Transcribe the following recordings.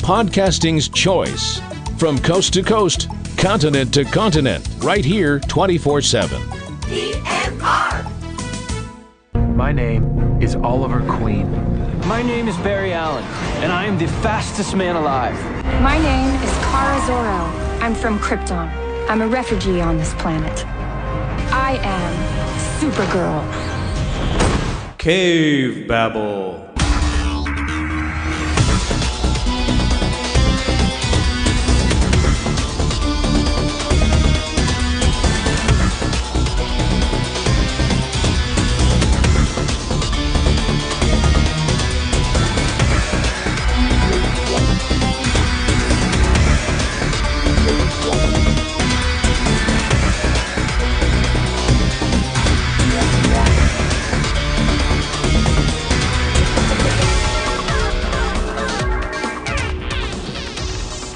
podcasting's choice. From coast to coast, continent to continent, right here 24/7. PMR. My name is Oliver Queen. My name is Barry Allen, and I am the fastest man alive. My name is Kara Zor-El. I'm from Krypton. I'm a refugee on this planet. I am Supergirl. Cavebabble.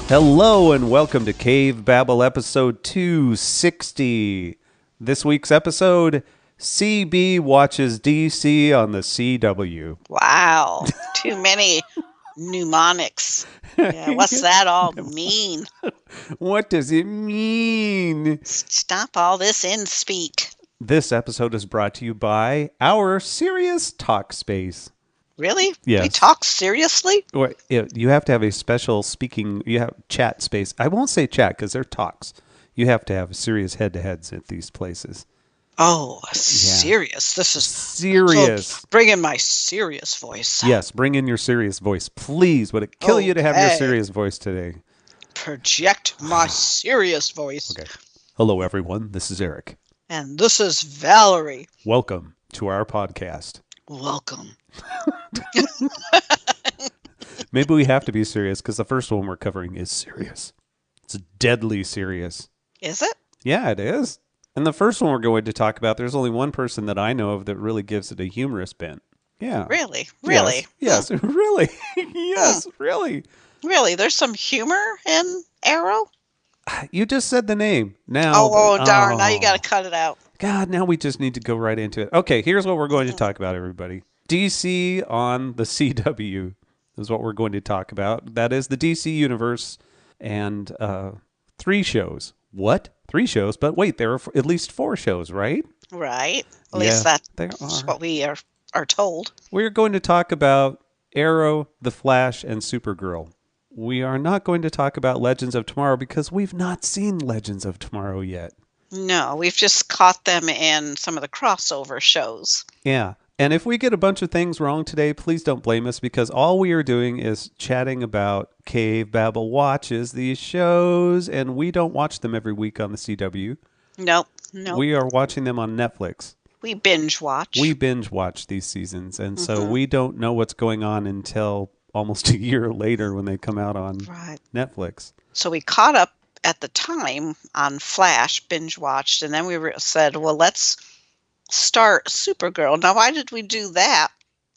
Hello and welcome to Cavebabble episode 260. This week's episode, CB watches DC on the CW. Wow, too many mnemonics. Yeah, what's that all mean? What does it mean? Stop all this in speak. This episode is brought to you by our Serious Talk Space. Really? Yes. We talk seriously? You have to have a special speaking, you have chat space. I won't say chat because they're talks. You have to have serious head-to-heads at these places. Oh, serious. This is serious. So bring in my serious voice. Yes, bring in your serious voice. Please, would it kill you to have your serious voice today? Project my serious voice. Okay. Hello, everyone. This is Eric. And this is Valerie. Welcome to our podcast. Welcome. Maybe we have to be serious because the first one we're covering is serious. It's deadly serious. Is it? Yeah, it is. And the first one we're going to talk about, there's only one person that I know of that really gives it a humorous bent. Yeah. Really? Really? Yes. Really? Yes, really. Really? There's some humor in Arrow? You just said the name. Now. Oh, darn. Now you got to cut it out. God, now we just need to go right into it. Okay, here's what we're going to talk about, everybody. DC on the CW is what we're going to talk about. That is the DC Universe and 3 shows. What? 3 shows? But wait, there are at least 4 shows, right? Right. At least that's what we are told. We're going to talk about Arrow, The Flash, and Supergirl. We are not going to talk about Legends of Tomorrow because we've not seen Legends of Tomorrow yet. No, we've just caught them in some of the crossover shows. Yeah. And if we get a bunch of things wrong today, please don't blame us because all we are doing is chatting about Cavebabble watches these shows, and we don't watch them every week on the CW. Nope. We are watching them on Netflix. We binge watch. We binge watch these seasons, and so we don't know what's going on until almost a year later when they come out on Netflix. So we caught up at the time on Flash, binge watched, and then we said, well, let's start Supergirl. Now, why did we do that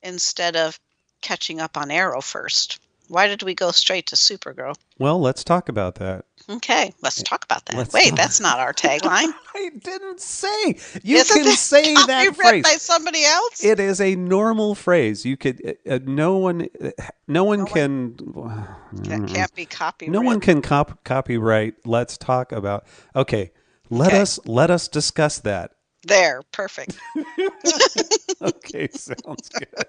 instead of catching up on Arrow first? Why did we go straight to Supergirl? Well, let's talk about that. Okay, let's talk about that. That's not our tagline. I didn't say. You can say that phrase by somebody else. It is a normal phrase. You could. No one can. Can't be copyrighted. No one can copyright. Let's talk about. Okay, let us discuss that. There, perfect. Okay, sounds good.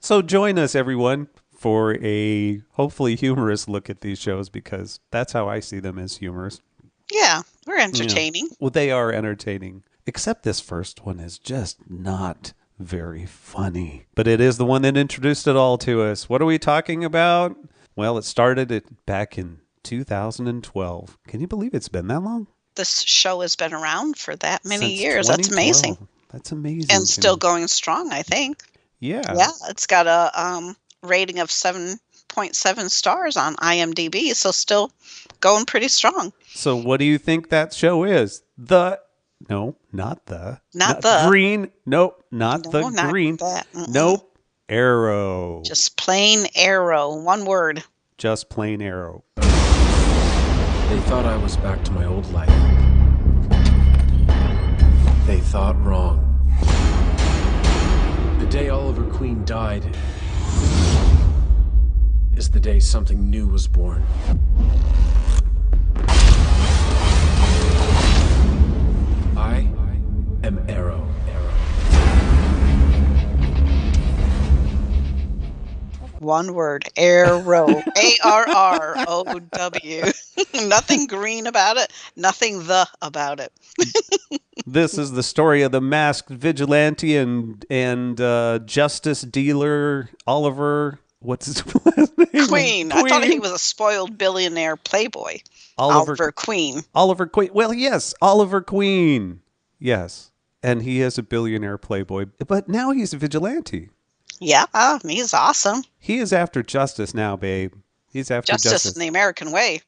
So join us, everyone, for a hopefully humorous look at these shows because that's how I see them, as humorous. Yeah, we're entertaining. Yeah. Well, they are entertaining, except this first one is just not very funny. But it is the one that introduced it all to us. What are we talking about? Well, it started back in 2012. Can you believe it's been that long? This show has been around for that many years. That's amazing. That's amazing. And still going strong, I think. Yeah. Yeah, it's got a rating of 7.7 stars on IMDb, so still going pretty strong. So what do you think that show is? Not the green. Nope, not green. Nope, Arrow. Just plain Arrow. One word. Just plain Arrow. They thought I was back to my old life. They thought wrong. The day Oliver Queen died, was the day something new was born. I am Arrow. One word, Arrow. Arrow. Nothing green about it. Nothing about it. This is the story of the masked vigilante and justice dealer Oliver. What's his last name? Queen. I thought he was a spoiled billionaire playboy. Oliver Queen. Oliver Queen. Well, yes, Oliver Queen. Yes, and he is a billionaire playboy, but now he's a vigilante. Yeah, he's awesome. He is after justice now, babe. He's after justice in the American way.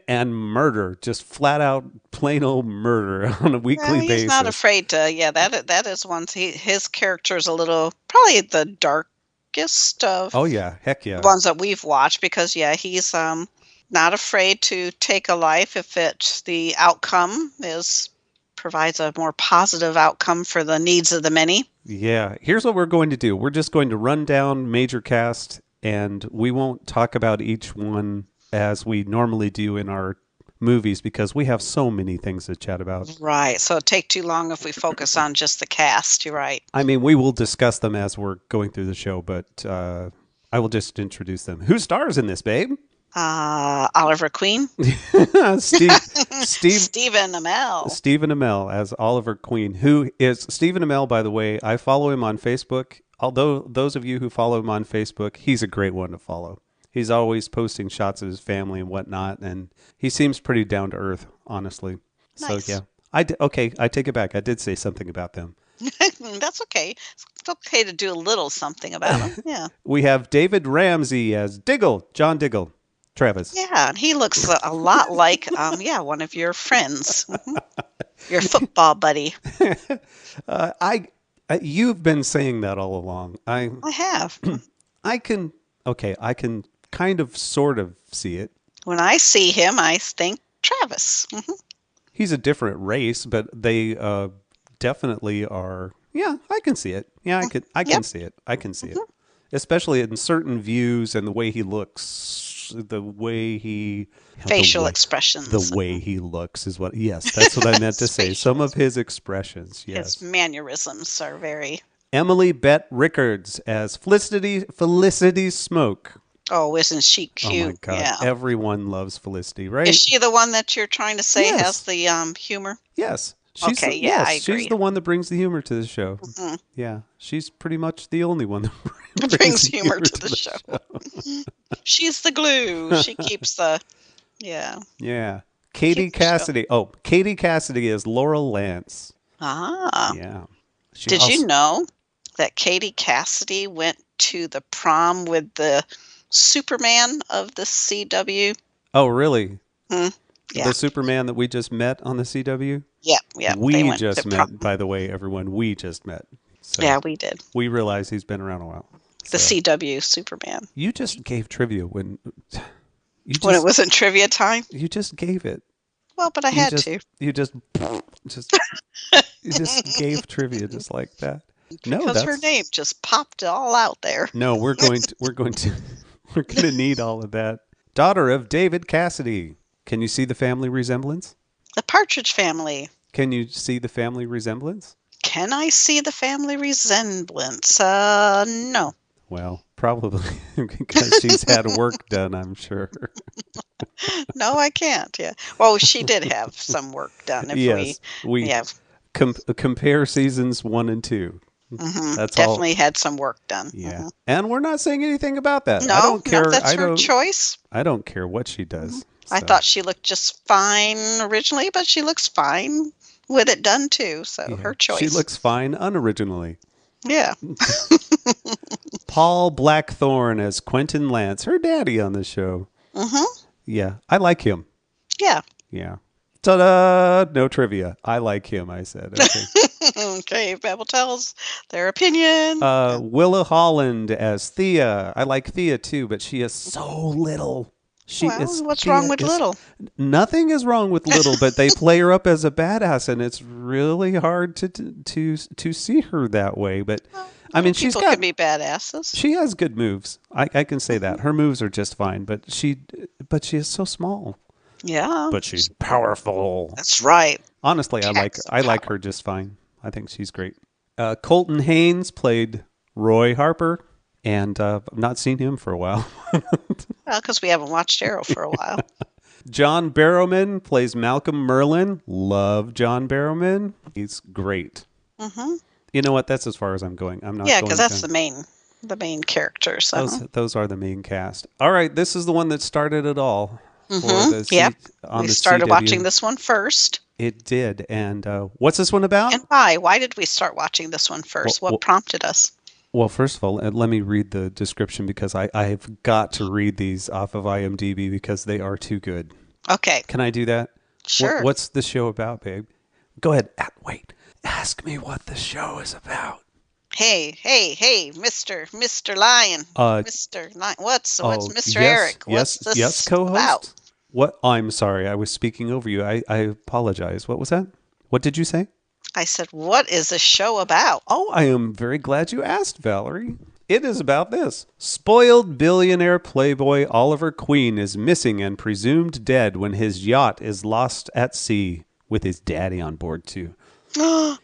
And murder, just flat out, plain old murder on a weekly basis. He's not afraid to. Yeah, that is one. His character is a little, probably the darkest of. Oh yeah, heck yeah. Ones that we've watched, because he's not afraid to take a life if the outcome provides a more positive outcome for the needs of the many. Yeah, here's what we're going to do. We're just going to run down major cast, and we won't talk about each one as we normally do in our movies because we have so many things to chat about. Right, so it'd take too long if we focus on just the cast. You're right. I mean, we will discuss them as we're going through the show, but I will just introduce them. Who stars in this, babe? Oliver Queen. Stephen Amell. Stephen Amell as Oliver Queen, who is Stephen Amell, by the way. I follow him on Facebook. Although those of you who follow him on Facebook, he's a great one to follow. He's always posting shots of his family and whatnot, and he seems pretty down to earth, honestly. Nice. So yeah, I take it back. I did say something about them. That's okay. It's okay to do a little something about them. Yeah. We have David Ramsey as Diggle, John Diggle. Travis. Yeah, and he looks a lot like, one of your friends, your football buddy. You've been saying that all along. I have. I can kind of sort of see it. When I see him, I think Travis. Mm-hmm. He's a different race, but they definitely are. Yeah, I can see it. Yeah, I can see it. I can see it. Especially in certain views and the way he looks. The way he facial expressions, the way he looks is what. Yes, that's what I meant to say. Some of his expressions, yes, his mannerisms are very. Emily Bett Rickards as Felicity Smoke. Oh, isn't she cute? Oh my God, yeah. Everyone loves Felicity, right? Is she the one that you're trying to say has the humor? Yes. I agree. She's the one that brings the humor to the show. Mm-hmm. Yeah, she's pretty much the only one that brings humor to the show. She's the glue. She keeps the, yeah. Yeah. Katie Cassidy. Oh, Katie Cassidy is Laurel Lance. Ah. Yeah. Did you know that Katie Cassidy went to the prom with the Superman of the CW? Oh, really? Hmm. Yeah. The Superman that we just met on the CW? Yeah. We just met, by the way, everyone. We just met. So yeah, we did. We realized he's been around a while. The CW Superman. You just gave trivia when it wasn't trivia time? You just gave it. Well, but I had to. You just gave trivia just like that. Because her name just popped all out there. No, we're going to need all of that. Daughter of David Cassidy. Can you see the family resemblance? The Partridge Family. Can you see the family resemblance? Can I see the family resemblance? No. Well, probably because she's had work done, I'm sure. No, I can't. Yeah. Well, she did have some work done. Yes, we have compare seasons 1 and 2. Mm-hmm. That's definitely had some work done. Yeah, mm-hmm. And we're not saying anything about that. No, I don't care. That's her choice. I don't care what she does. Mm-hmm. So. I thought she looked just fine originally, but she looks fine with it done too. So her choice. She looks fine unoriginally. Yeah. Paul Blackthorne as Quentin Lance, her daddy on the show. Mm-hmm. Yeah, I like him. Yeah. Yeah. Ta-da! No trivia. I like him, I said. Okay. Okay, Babble tells their opinion. Willa Holland as Thea. I like Thea too, but she is so little. What's wrong with little? Nothing is wrong with little, but they play her up as a badass, and it's really hard to see her that way. But I mean, people can be badasses. She has good moves. I can say that her moves are just fine, but she is so small. Yeah, but she's powerful. That's right. Honestly, I like her just fine. I think she's great. Colton Haynes played Roy Harper, and I've not seen him for a while. Well, because we haven't watched Arrow for a while. John Barrowman plays Malcolm Merlin. Love John Barrowman. He's great. Mm-hmm. You know what? That's as far as I'm going. I'm not. Yeah, because that's the main character. So those are the main cast. All right, this is the one that started it all. Mm-hmm. We started watching this one first. It did. And what's this one about? And why? Why did we start watching this one first? What prompted us? Well, first of all, let me read the description because I've got to read these off of IMDb because they are too good. Okay. Can I do that? Sure. What's the show about, babe? Go ahead. Wait. Ask me what the show is about. Hey, Mr. Lion. Mr. Lion. What's Mr. Eric? What's this co-host? about? What? I'm sorry. I was speaking over you. I apologize. What was that? What did you say? I said, what is the show about? Oh, I am very glad you asked, Valerie. It is about this. Spoiled billionaire playboy Oliver Queen is missing and presumed dead when his yacht is lost at sea, with his daddy on board, too.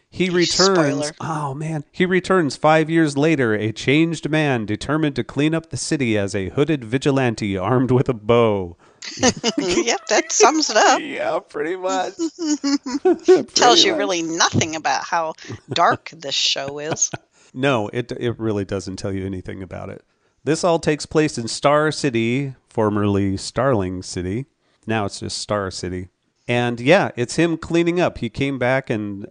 He returns. Spoiler. Oh, man. He returns 5 years later, a changed man determined to clean up the city as a hooded vigilante armed with a bow. Yep, that sums it up. Yeah, pretty much. Tells you really nothing about how dark this show is. No, it really doesn't tell you anything about it. This all takes place in Star City, formerly Starling City. Now it's just Star City. And yeah, it's him cleaning up. He came back and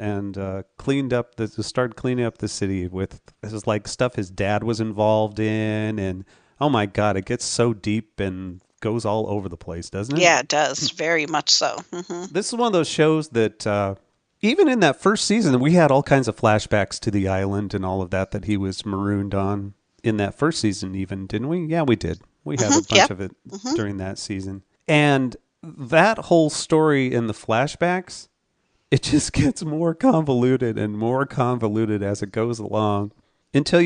cleaned up started cleaning up the city with like stuff his dad was involved in, and oh my God, it gets so deep and goes all over the place, doesn't it? Yeah, it does. Very much so. Mm-hmm. This is one of those shows that even in that first season, we had all kinds of flashbacks to the island and all of that he was marooned on in that first season even, didn't we? Yeah, we did. We had a bunch of it during that season. And that whole story in the flashbacks, it just gets more convoluted and more convoluted as it goes along until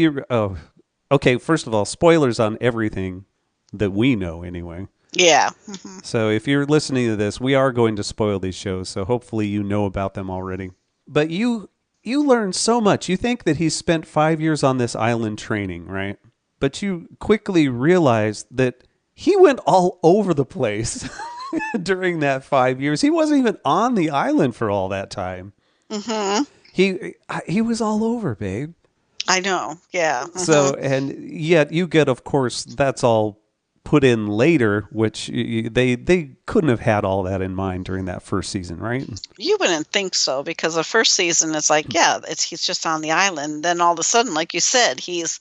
okay, first of all, spoilers on everything that we know anyway. Yeah. Mm-hmm. So if you're listening to this, we are going to spoil these shows, so hopefully you know about them already. But you learn so much. You think that he spent 5 years on this island training, right? But you quickly realize that he went all over the place during that 5 years. He wasn't even on the island for all that time. Mm-hmm. He was all over, babe. I know. Yeah. Mm-hmm. So, and yet you get, of course, that's all put in later, which they couldn't have had all that in mind during that first season, right? You wouldn't think so, because the first season is like, he's just on the island. Then all of a sudden, like you said, he's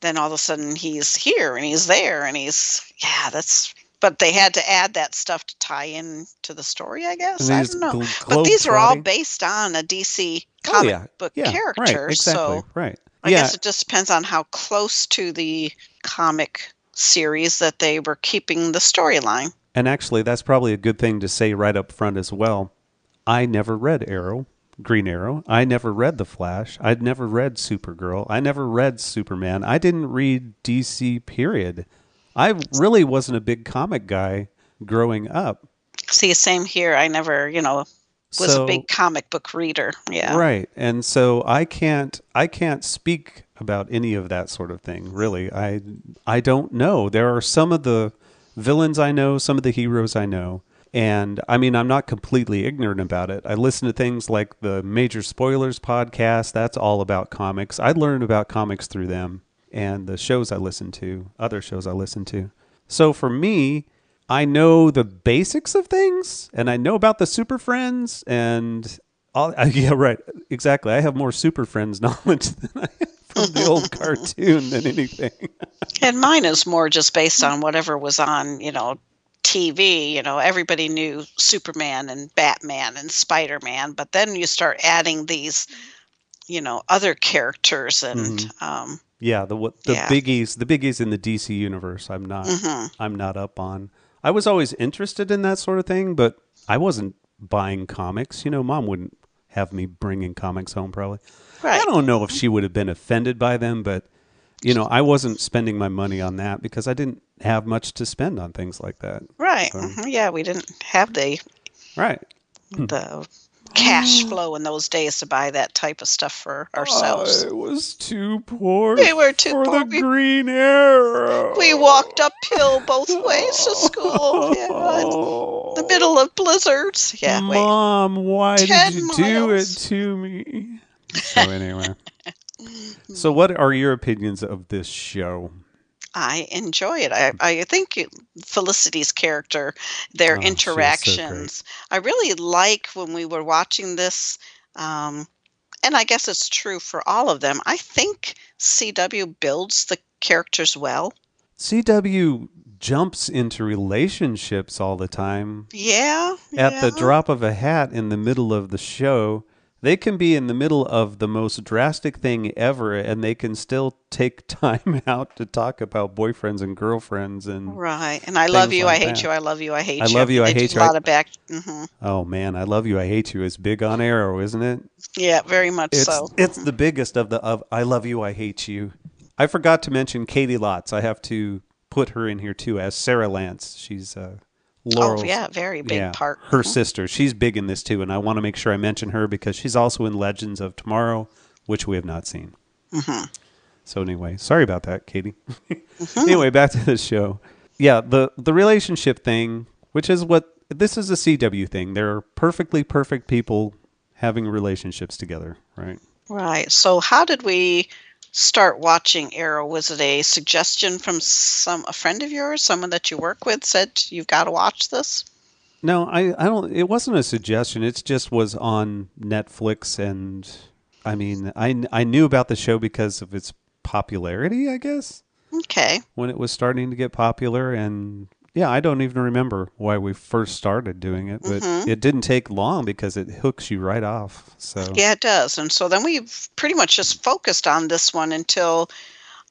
here and he's there and but they had to add that stuff to tie in to the story, I guess. I don't know. But these are all based on a DC comic book character. Right, exactly, so right. I guess it just depends on how close to the comic series that they were keeping the storyline. And actually, that's probably a good thing to say right up front as well. I never read Green Arrow. I never read The Flash. I'd never read Supergirl. I never read Superman. I didn't read DC, period. I really wasn't a big comic guy growing up. See, same here. I never, was a big comic book reader. Yeah. Right. And so I can't speak about any of that sort of thing, really. I don't know. There are some of the villains I know, some of the heroes I know. And I mean, I'm not completely ignorant about it. I listen to things like the Major Spoilers podcast. That's all about comics. I learned about comics through them and the shows I listen to, other shows I listen to. So for me, I know the basics of things, and I know about the Super Friends, and yeah, right, exactly. I have more Super Friends knowledge than I have from the old cartoon than anything. And mine is more just based on whatever was on, TV. Everybody knew Superman and Batman and Spider-Man, but then you start adding these, other characters and. Mm-hmm. The biggies in the DC universe. I'm not up on. I was always interested in that sort of thing, but I wasn't buying comics. You know, Mom wouldn't have me bringing comics home probably. Right. I don't know if she would have been offended by them, but, you know, I wasn't spending my money on that because I didn't have much to spend on things like that. Right. So, Yeah, we didn't have the cash flow in those days to buy that type of stuff for ourselves. I was too poor We were too for poor. the Green Arrow. We walked uphill both ways to school. Yeah, in the middle of blizzards. Yeah, Mom, why did 10 you do it miles. to me? So anyway. So what are your opinions of this show? I enjoy it. I think Felicity's character, their Oh, she is so interactions. I really like when we were watching this, and I guess it's true for all of them. I think CW builds the characters well. CW jumps into relationships all the time. Yeah. At the yeah. drop of a hat in the middle of the show. They can be in the middle of the most drastic thing ever, and they can still take time out to talk about boyfriends and girlfriends and Right. And I love you, like I hate that. you, I love you, I hate I you. love you, I They hate do you, a lot of back. oh man, I love you, I hate you is big on Arrow, isn't it? Yeah, very much so. It's the biggest of I love you, I hate you. I forgot to mention Katie Lotz. I have to put her in here too as Sarah Lance. She's Laurel's, Oh, yeah, very big part. her sister. She's big in this too, and I want to make sure I mention her because she's also in Legends of Tomorrow, which we have not seen. So anyway, sorry about that, Katie. Anyway, back to the show. Yeah, the relationship thing, which is what this is a CW thing. They're perfectly perfect people having relationships together, right? Right. So how did we start watching Arrow? Was it a suggestion from a friend of yours, someone that you work with said you've got to watch this? No, I don't. It wasn't a suggestion. It just was on Netflix, and I mean, I knew about the show because of its popularity, I guess, Okay. when it was starting to get popular. And yeah, I don't even remember why we first started doing it, but it didn't take long because it hooks you right off. So Yeah, it does. And so then we pretty much just focused on this one until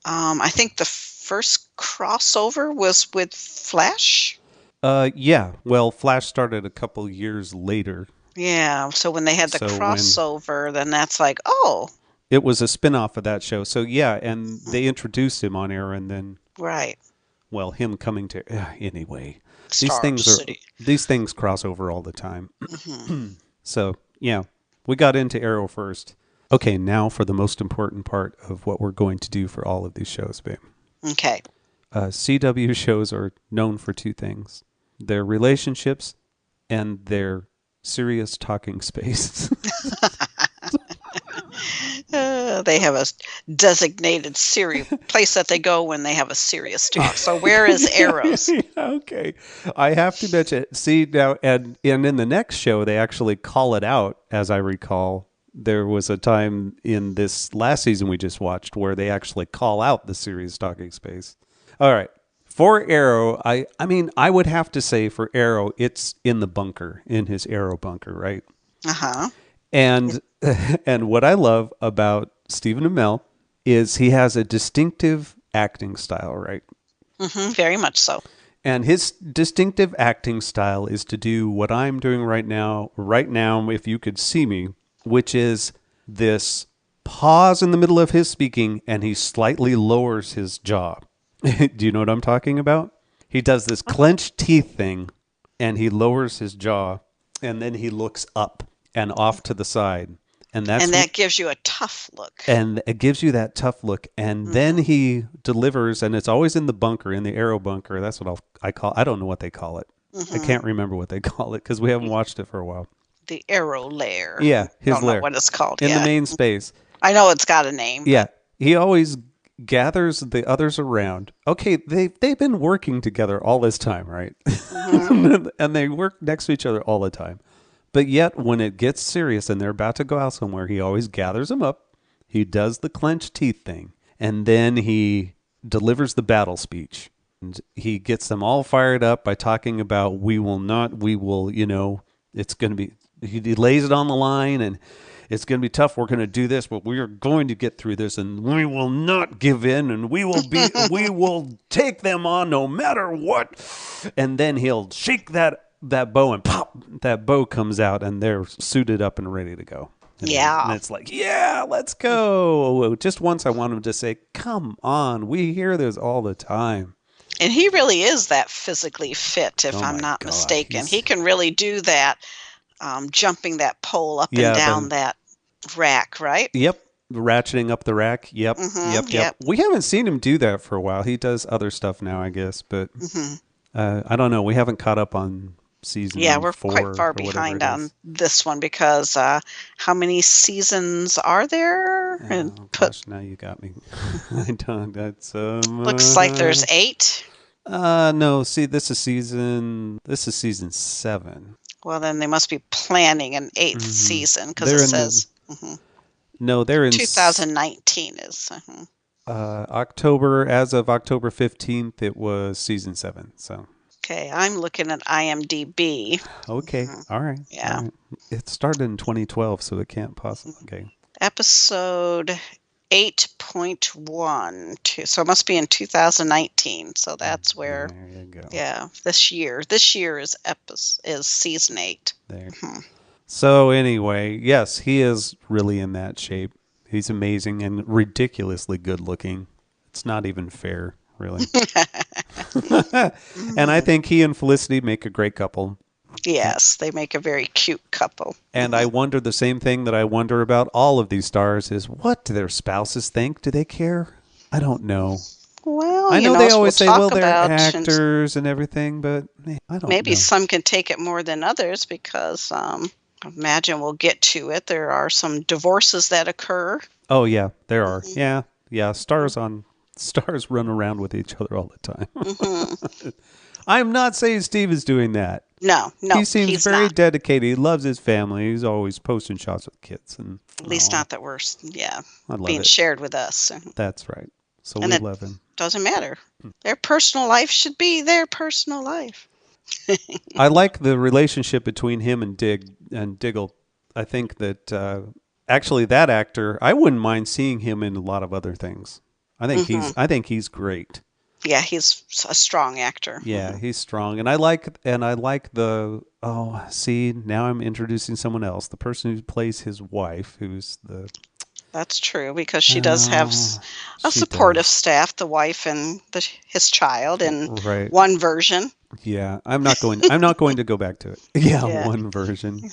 I think the first crossover was with Flash. yeah. Well, Flash started a couple years later. Yeah. So when they had the So when- crossover, then that's like, oh, It was a spin-off of that show. So yeah, and they introduced him on air, and then right. well, him coming to anyway. Star City. These things cross over all the time. So yeah, we got into Arrow first. Okay, now for the most important part of what we're going to do for all of these shows, babe. Okay. CW shows are known for two things: their relationships and their serious talking space. They have a designated place that they go when they have a serious talk. So where is Arrows? Yeah, okay, I have to mention. See now, and in the next show, they actually call it out. As I recall, there was a time in this last season we just watched where they actually call out the serious talking space. All right, for Arrow, I mean, I would have to say for Arrow, it's in the bunker, in his Arrow bunker, right? Uh-huh. And and what I love about Stephen Amell is he has a distinctive acting style, right? Very much so. And his distinctive acting style is to do what I'm doing right now, if you could see me, which is this pause in the middle of his speaking and he slightly lowers his jaw. Do you know what I'm talking about? He does this clenched teeth thing and he lowers his jaw and then he looks up and off to the side. And that gives you a tough look. And it gives you that tough look. And then he delivers, and it's always in the bunker, in the Arrow bunker. That's what I call. I don't know what they call it. I can't remember what they call it because we haven't watched it for a while. The Arrow lair. Yeah, his don't lair. know what it's called. In yeah. the main space. I know it's got a name. Yeah. He always gathers the others around. Okay, they've been working together all this time, right? And they work next to each other all the time. But yet, when it gets serious and they're about to go out somewhere, he always gathers them up. He does the clenched teeth thing. And then he delivers the battle speech. And he gets them all fired up by talking about, it's going to be, he lays it on the line. it's going to be tough. We're going to do this, but we are going to get through this, and we will not give in, and we will take them on no matter what. And then he'll shake that bow, and pop, that bow comes out, and they're suited up and ready to go. And it's like, yeah, let's go. Just once I want him to say, come on, we hear this all the time. And he really is that physically fit, if I'm not mistaken. He can really do that, jumping that pole up and down that rack, right? Yep. Ratcheting up the rack. Yep. Yep. We haven't seen him do that for a while. He does other stuff now, I guess. But I don't know. We haven't caught up on season 4. We're quite far behind on this one because how many seasons are there? Now you got me. I don't. That's looks like there's 8. No. See, this is season 7. Well, then they must be planning an 8th season because it says. No, they're in 2019 is. October. As of October 15th, it was season 7. So. Okay, I'm looking at IMDb. Okay, all right. Yeah. All right. It started in 2012, so it can't possibly. Okay. Episode 8.1. So it must be in 2019. So that's where. There you go. Yeah, this year. This year is season 8. There. So anyway, yes, he is really in that shape. He's amazing and ridiculously good looking. It's not even fair. Really. And I think he and Felicity make a great couple. Yes, they make a very cute couple. And I wonder the same thing that I wonder about all of these stars is, what do their spouses think? Do they care? I don't know. Well, I know they always say, well, they're actors and everything, but I don't know. Maybe some can take it more than others because imagine we'll get to it. There are some divorces that occur. Oh, yeah, there are. Yeah. Stars run around with each other all the time. I'm not saying Steve is doing that. No, he seems very dedicated. He loves his family. He's always posting shots with kids, and at least not that we're being shared with us. That's right. So we love him. Doesn't matter. Their personal life should be their personal life. I like the relationship between him and Diggle. I think that actually that actor, I wouldn't mind seeing him in a lot of other things. I think he's great. Yeah, he's a strong actor. Yeah, he's strong, and I like the. Oh, see, now I'm introducing someone else. The person who plays his wife, who's the. That's true because she does have a supportive staff, the wife and his child, in one version. Yeah, I'm not going to go back to it. Yeah. One version.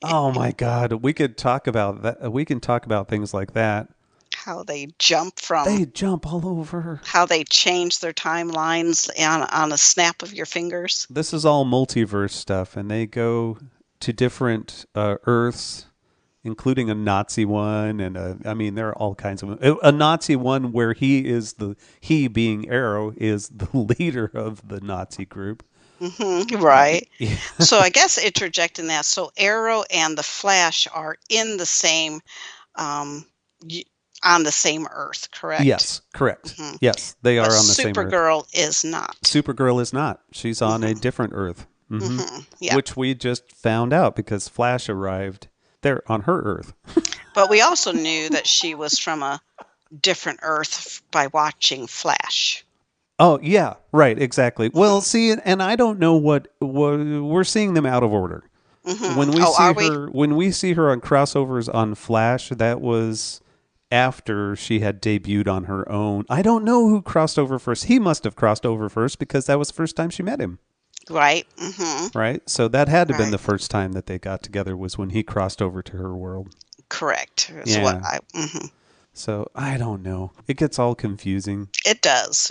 Oh my God, we could talk about that. We can talk about things like that. How they jump all over. How they change their timelines on a snap of your fingers. This is all multiverse stuff, and they go to different Earths, including a Nazi one, and there are all kinds of a Nazi one where he being Arrow is the leader of the Nazi group. Right. Yeah. So I guess interjecting that, so Arrow and the Flash are in the same. On the same Earth, correct? Yes, correct. Yes, they are on the same Earth. Supergirl is not. Supergirl is not. She's on a different Earth, Yeah. Which we just found out because Flash arrived there on her Earth. But we also knew that she was from a different Earth by watching Flash. Oh, yeah, right, exactly. Well, see, and I don't know what we're seeing them out of order. When we see her on crossovers on Flash, that was after she had debuted on her own. I don't know who crossed over first. He must have crossed over first because that was the first time she met him. Right. Right? So that had to have been the first time that they got together was when he crossed over to her world. Correct. So I don't know. It gets all confusing. It does.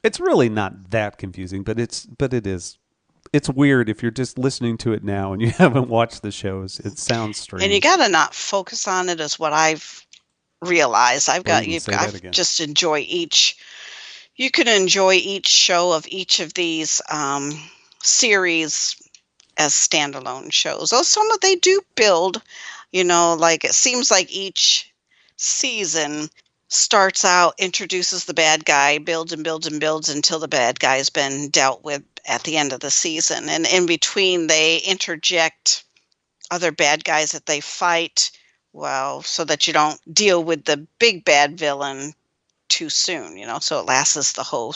It's really not that confusing, but it is. It's weird if you're just listening to it now and you haven't watched the shows. It sounds strange. And you got to not focus on it as what I've realized. Just enjoy each. You can enjoy each show of each of these series as standalone shows. Though some of they do build, like it seems like each season starts out, introduces the bad guy, builds and builds and builds until the bad guy's been dealt with at the end of the season. And in between, they interject other bad guys that they fight, well, so that you don't deal with the big bad villain too soon, so it lasts the whole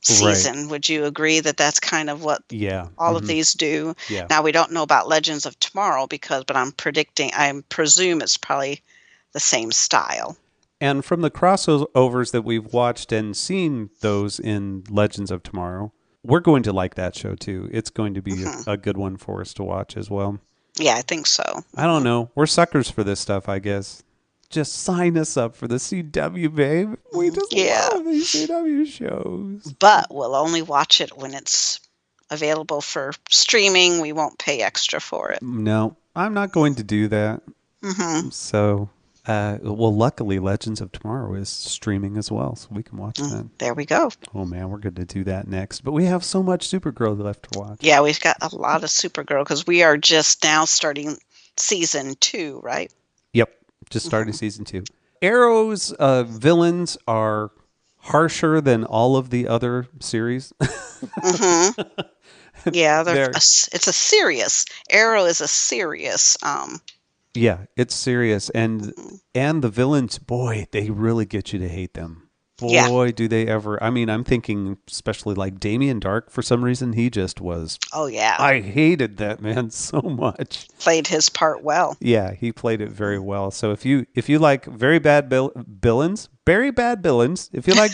season. Would you agree that that's kind of what all of these do? Yeah. Now, we don't know about Legends of Tomorrow but I presume it's probably the same style. And from the crossovers that we've watched and seen those in Legends of Tomorrow, we're going to like that show too. It's going to be a good one for us to watch as well. Yeah, I think so. I don't know. We're suckers for this stuff, I guess. Just sign us up for the CW, babe. We just love these CW shows. But we'll only watch it when it's available for streaming. We won't pay extra for it. No, I'm not going to do that. So... well, luckily, Legends of Tomorrow is streaming as well, so we can watch that. There we go. Oh, man, we're going to do that next. But we have so much Supergirl left to watch. Yeah, we've got a lot of Supergirl because we are just now starting season 2, right? Yep, just starting season 2. Arrow's villains are harsher than all of the other series. Yeah, it's a serious. Arrow is a serious... Yeah, it's serious, and the villains, boy, they really get you to hate them. Boy, do they ever! I mean, I'm thinking especially like Damien Dark. For some reason, he just was. Oh yeah, I hated that man so much. Played his part well. Yeah, he played it very well. So if you like very bad villains, if you like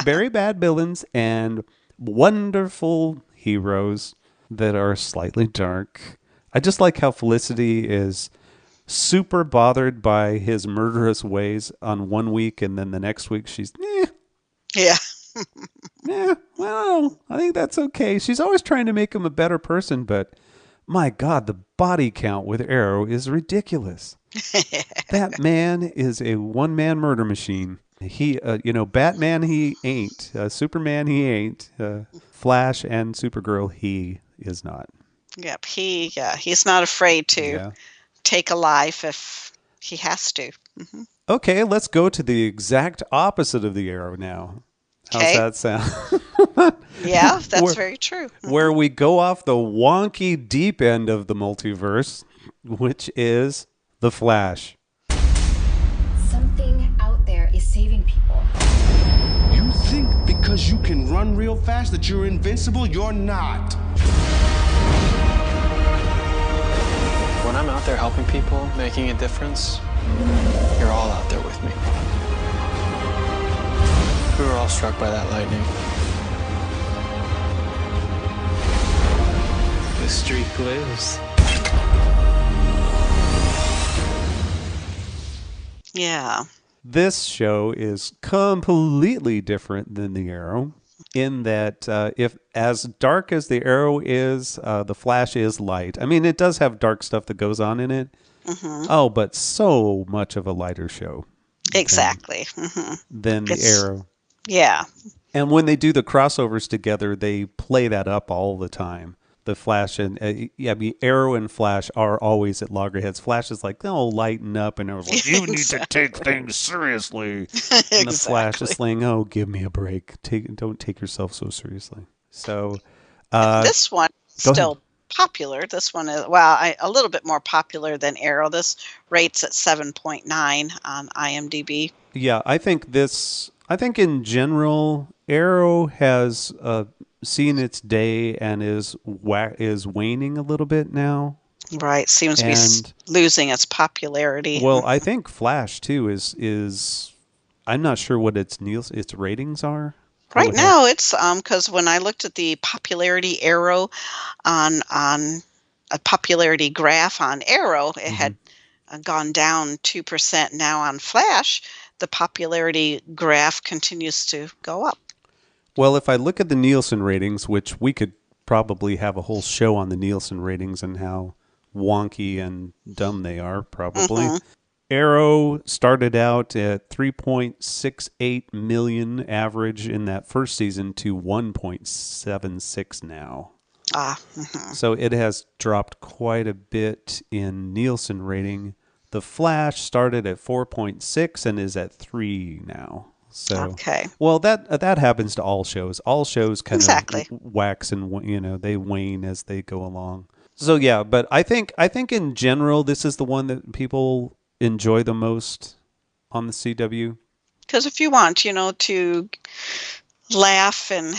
very bad villains and wonderful heroes that are slightly dark, I just like how Felicity is super bothered by his murderous ways on one week, and then the next week she's well, I think that's okay. She's always trying to make him a better person, but my God, the body count with Arrow is ridiculous. That man is a one-man murder machine. He Batman he ain't, Superman he ain't, Flash and Supergirl he is not. Yep, he's not afraid to take a life if he has to. Okay, let's go to the exact opposite of the Arrow now. How's that sound? Yeah, that's very true. Where we go off the wonky deep end of the multiverse, which is the Flash. Something out there is saving people. You think because you can run real fast that you're invincible? You're not. When I'm out there helping people, making a difference, you're all out there with me. We were all struck by that lightning. The streak lives. Yeah. This show is completely different than the Arrow in that if as dark as the Arrow is, the Flash is light. I mean, it does have dark stuff that goes on in it. Oh, but so much of a lighter show. Exactly. Than the Arrow. Yeah. And when they do the crossovers together, they play that up all the time. The Flash and Arrow and Flash are always at loggerheads. Flash is like, "Oh, lighten up," and Arrow's like, "You need to take things seriously." And the Flash is saying, "Oh, give me a break. Don't take yourself so seriously." So this one still popular. This one is a little bit more popular than Arrow. This rates at 7.9 on IMDb. Yeah, I think in general, Arrow has seen its day and is waning a little bit now. Right, seems to be losing its popularity. Well, I think Flash too is I'm not sure what its ratings are. Right now, it's because when I looked at the popularity Arrow on a popularity graph on Arrow, it had gone down 2%. Now on Flash, the popularity graph continues to go up. Well, if I look at the Nielsen ratings, which we could probably have a whole show on the Nielsen ratings and how wonky and dumb they are, probably. Arrow started out at 3.68 million average in that first season to 1.76 now. So it has dropped quite a bit in Nielsen rating. The Flash started at 4.6 and is at 3 now. So, well, that happens to all shows. All shows kind of wax and they wane as they go along. So yeah, but I think in general this is the one that people enjoy the most on the CW. Because if you want, to laugh and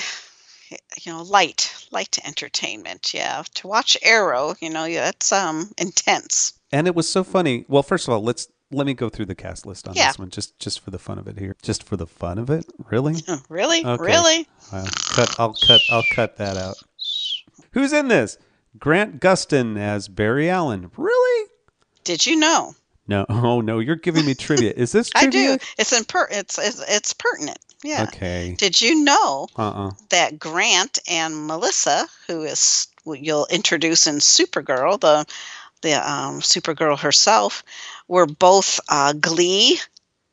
light entertainment, yeah. To watch Arrow, yeah, it's intense. And it was so funny. Well, first of all, let me go through the cast list on Yeah. this one, just for the fun of it here. Just for the fun of it, really? Really, Okay. really. I'll cut that out. Who's in this? Grant Gustin as Barry Allen. Really? Did you know? No. Oh no, you're giving me trivia. Is this I trivia? do. It's pertinent. Yeah. Okay. Did you know Uh-uh. that Grant and Melissa, who is what you'll introduce in Supergirl, the Supergirl herself, were both Glee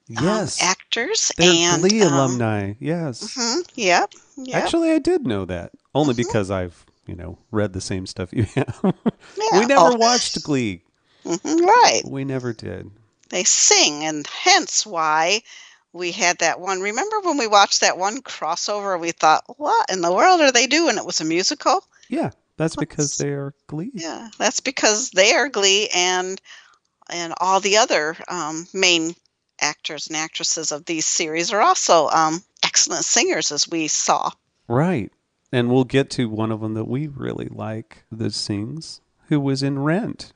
Yes. actors. They're and Glee alumni. Yes. Yep. Actually, I did know that. Only because I've, read the same stuff you have. Yeah. We never watched Glee. Right. We never did. They sing, and hence why we had that one. Remember when we watched that one crossover and we thought, what in the world are they doing? It was a musical? Yeah, that's because they are Glee. Yeah, that's because they are Glee, and all the other main actors and actresses of these series are also excellent singers, as we saw. Right. And we'll get to one of them that we really like that sings, who was in Rent.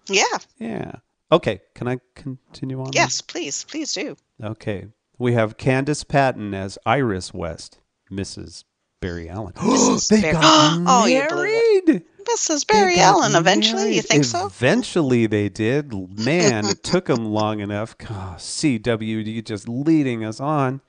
Yeah. Okay, can I continue on? Yes, please do. Okay. We have Candace Patton as Iris West, Mrs. Barry Allen. Mrs. They Barry- got Oh, you blew married. Mrs. Barry Allen, eventually, you think so? Eventually they did. Man, it took them long enough. Oh, CW, you just leading us on.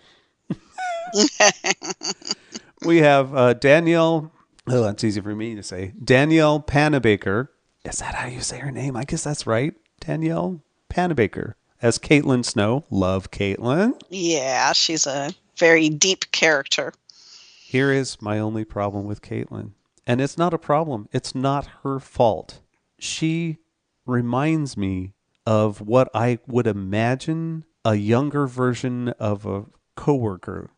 We have Danielle. Oh, that's easy for me to say. Danielle Panabaker. Is that how you say her name? I guess that's right. Danielle Panabaker as Caitlin Snow. Love Caitlin. Yeah, she's a very deep character. Here is my only problem with Caitlin. And it's not a problem. It's not her fault. She reminds me of what I would imagine a younger version of a coworker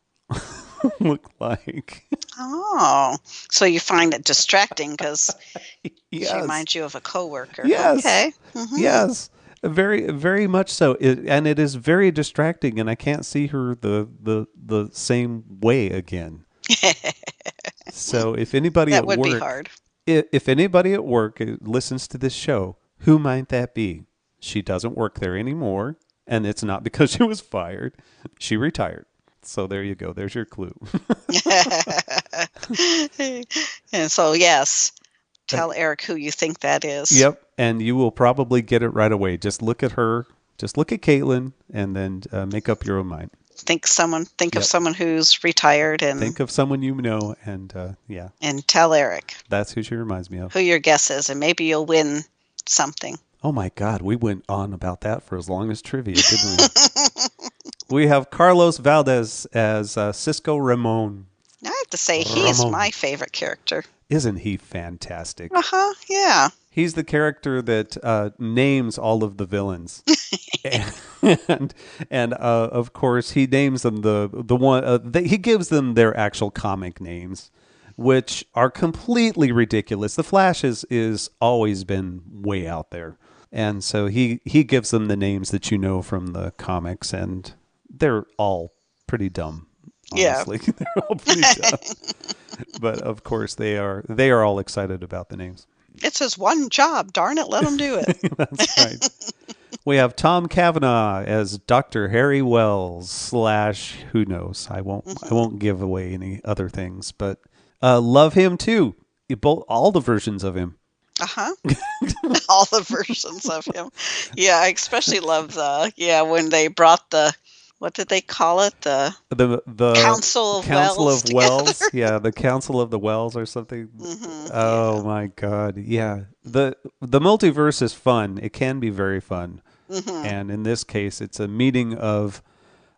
look like. Oh, so you find it distracting because Yes. she reminds you of a coworker. Yes. Okay. Yes. Very, very much so. And it is very distracting, and I can't see her the same way again. So if anybody That at would work, be hard. If anybody at work listens to this show, who might that be? She doesn't work there anymore, and it's not because she was fired. She retired. So there you go. There's your clue. And so, yes, tell Eric who you think that is. Yep. And you will probably get it right away. Just look at her. Just look at Caitlin, and then make up your own mind. Think of someone who's retired, and Think of someone you know, and yeah, and tell Eric that's who she reminds me of. who your guess is, and maybe you'll win something. Oh my God, we went on about that for as long as trivia, didn't we? We have Carlos Valdez as Cisco Ramon. I have to say, he's my favorite character. Isn't he fantastic? Yeah. He's the character that names all of the villains, and of course he names them the one. He gives them their actual comic names, which are completely ridiculous. The Flash is always been way out there, and so he gives them the names that you know from the comics, and they're all pretty dumb. Honestly, yeah. They're all pretty dumb. But of course they are all excited about the names. It's his one job. Darn it, let him do it. That's right. We have Tom Cavanaugh as Dr. Harry Wells / who knows. I won't give away any other things, but love him too. All the versions of him. All the versions of him. Yeah, I especially love when they brought what did they call it? The Council of Wells. Yeah, the Council of the Wells or something. Oh my God. Yeah. The multiverse is fun. It can be very fun. And in this case, it's a meeting of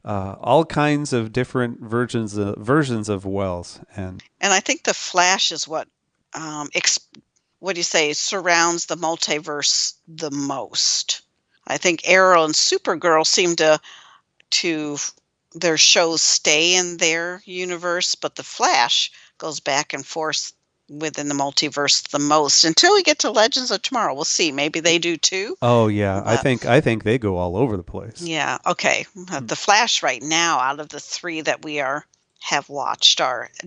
all kinds of different versions of Wells. And I think the Flash is what surrounds the multiverse the most. I think Arrow and Supergirl seem to their shows stay in their universe, but the Flash goes back and forth within the multiverse the most until we get to Legends of Tomorrow. We'll see. Maybe they do too. Oh yeah, I think they go all over the place. Yeah. Okay. The Flash right now, out of the three that we have watched,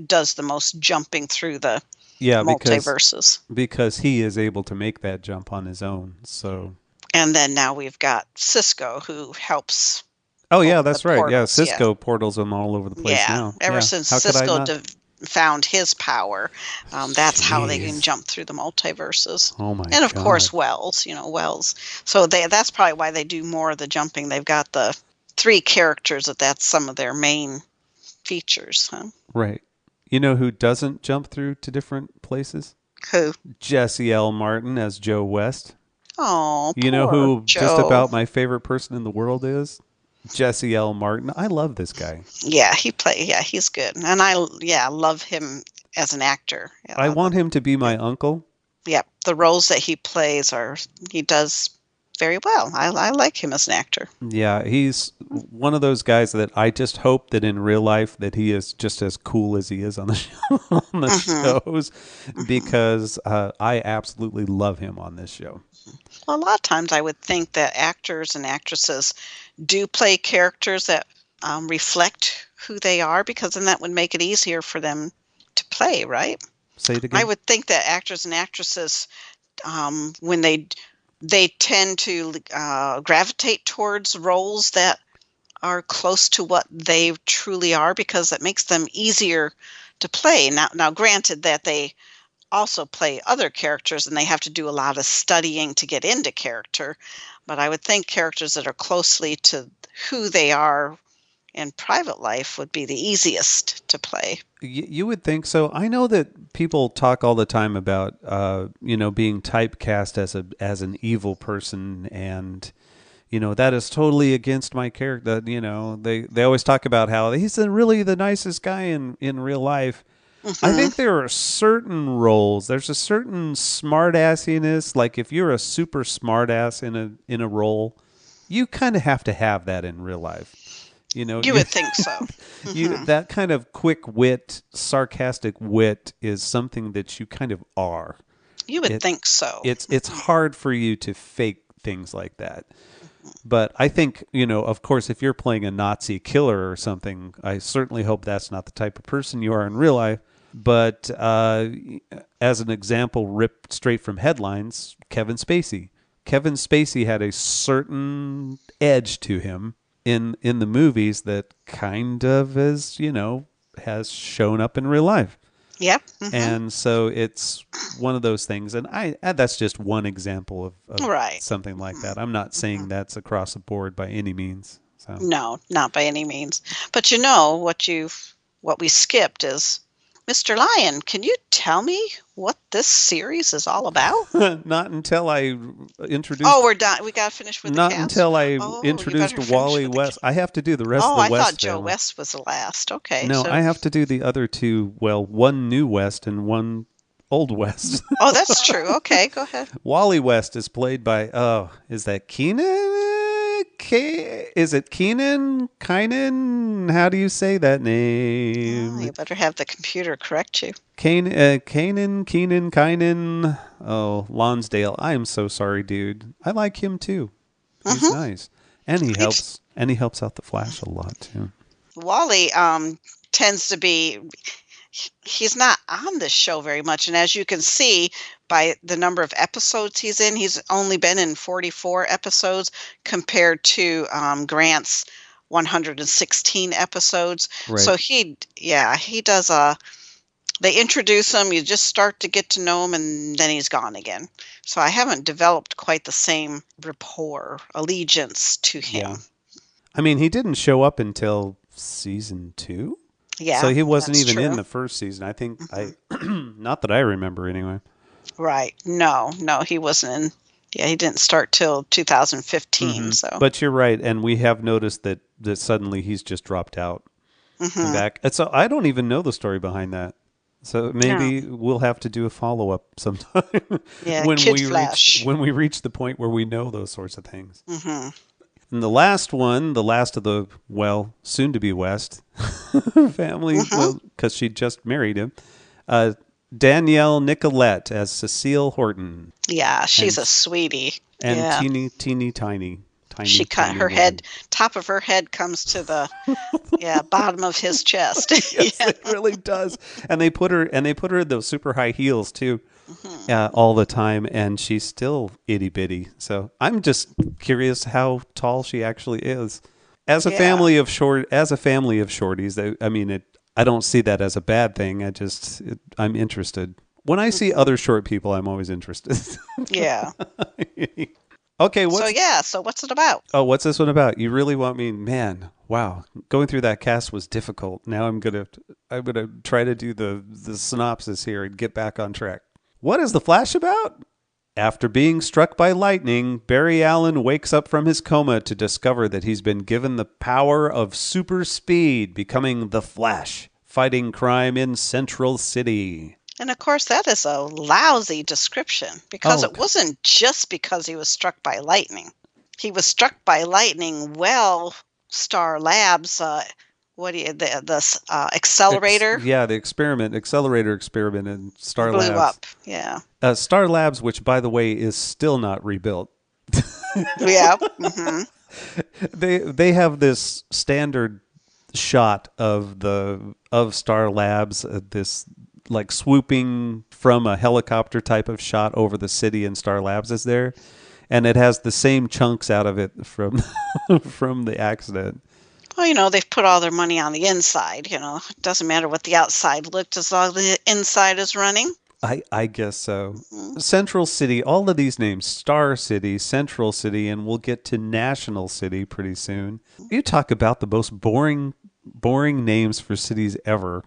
does the most jumping through the multiverses. Because he is able to make that jump on his own. So. And then now we've got Cisco, who helps. Oh yeah, that's right. Portals. Yeah, Cisco portals them all over the place now. Ever since Cisco found his power, that's how they can jump through the multiverses. Oh my! And of course, Wells. So that's probably why they do more of the jumping. They've got the three characters that's some of their main features. Huh? Right. You know who doesn't jump through to different places? Who? Jesse L. Martin as Joe West. Oh, you know who Joe. Just about my favorite person in the world is? Jesse L. Martin. I love this guy. Yeah, he's good. And I love him as an actor. I want him to be my uncle. Yeah, the roles that he plays he does very well. I like him as an actor. Yeah, he's one of those guys that I just hope that in real life that he is just as cool as he is on the shows, because I absolutely love him on this show. Well, a lot of times I would think that actors and actresses do play characters that reflect who they are, because then that would make it easier for them to play, right? Say it again. I would think that actors and actresses, when they tend to gravitate towards roles that are close to what they truly are, because that makes them easier to play. Now, granted that they also play other characters and they have to do a lot of studying to get into character, but I would think characters that are closely to who they are in private life would be the easiest to play. You would think so. I know that people talk all the time about being typecast as an evil person, and that is totally against my character. They always talk about how he's really the nicest guy in real life. Mm-hmm. I think there are certain roles. There's a certain smart-assiness. Like if you're a super smart-ass in a role, you kind of have to have that in real life. You would think so. Mm-hmm. That kind of quick wit, sarcastic wit is something that you kind of are. You would think so. It's hard for you to fake things like that. But I think, of course, if you're playing a Nazi killer or something, I certainly hope that's not the type of person you are in real life. But as an example, ripped straight from headlines, Kevin Spacey. Kevin Spacey had a certain edge to him in the movies that kind of has shown up in real life. Yep. Mm-hmm. And so it's one of those things. And that's just one example of something like that. I'm not saying that's across the board by any means. So. No, not by any means. But what we skipped is, Mr. Lion, can you tell me what this series is all about? Not until I introduce. Oh, we're done. We got to finish with the cast. Not until I introduced Wally West. I have to do the rest of the West. Oh, I thought Joe West was the last. Okay. No, I have to do the other two. Well, one new West and one old West. Oh, that's true. Okay, go ahead. Wally West is played by, is that Keenan? Is it Keenan? How do you say that name? Oh, you better have the computer correct you. Keenan. Oh, Lonsdale. I am so sorry, dude. I like him too. He's nice, and he helps out the Flash a lot too. Wally tends to be. He's not on this show very much, and as you can see by the number of episodes he's in, he's only been in 44 episodes compared to Grant's 116 episodes. Right. So he does they introduce him, you just start to get to know him, and then he's gone again. So I haven't developed quite the same rapport, allegiance to him. Yeah. I mean, he didn't show up until season 2. Yeah, so he wasn't even true. in the first season. I think not that I remember anyway. Right. No, he wasn't in. Yeah, he didn't start till 2015. Mm-hmm. So, but you're right, and we have noticed that suddenly he's just dropped out and back. And so I don't even know the story behind that. So maybe we'll have to do a follow up sometime. Yeah, when we reach the point where we know those sorts of things. Mm-hmm. And the last of the, soon-to-be West family, because she just married him, Danielle Nicolette as Cecile Horton. Yeah, she's And- a sweetie. And yeah. teeny tiny. She cut tiny her woman. head, top of her head comes to the bottom of his chest. Yes, it really does. And they put her in those super high heels too, all the time, and she's still itty bitty. So I'm just curious how tall she actually is. As a family of shorties, I don't see that as a bad thing. I'm interested. When I see other short people, I'm always interested. Yeah. Okay. So what's it about? Oh, what's this one about? You really want me? Man, wow. Going through that cast was difficult. Now I'm gonna try to do the synopsis here and get back on track. What is The Flash about? After being struck by lightning, Barry Allen wakes up from his coma to discover that he's been given the power of super speed, becoming the Flash, fighting crime in Central City. And of course, that is a lousy description because it wasn't just because he was struck by lightning. He was struck by lightning while Star Labs, accelerator the accelerator experiment in Star blew Labs. up. Yeah. Star Labs, which by the way is still not rebuilt. Yeah. Mm-hmm. They have this standard shot of Star Labs, this like swooping from a helicopter type of shot over the city, and Star Labs is there, and it has the same chunks out of it from from the accident. Well, they've put all their money on the inside. It doesn't matter what the outside looked as long as the inside is running. I guess so. Mm-hmm. Central City, all of these names, Star City, Central City, and we'll get to National City pretty soon. You talk about the most boring names for cities ever.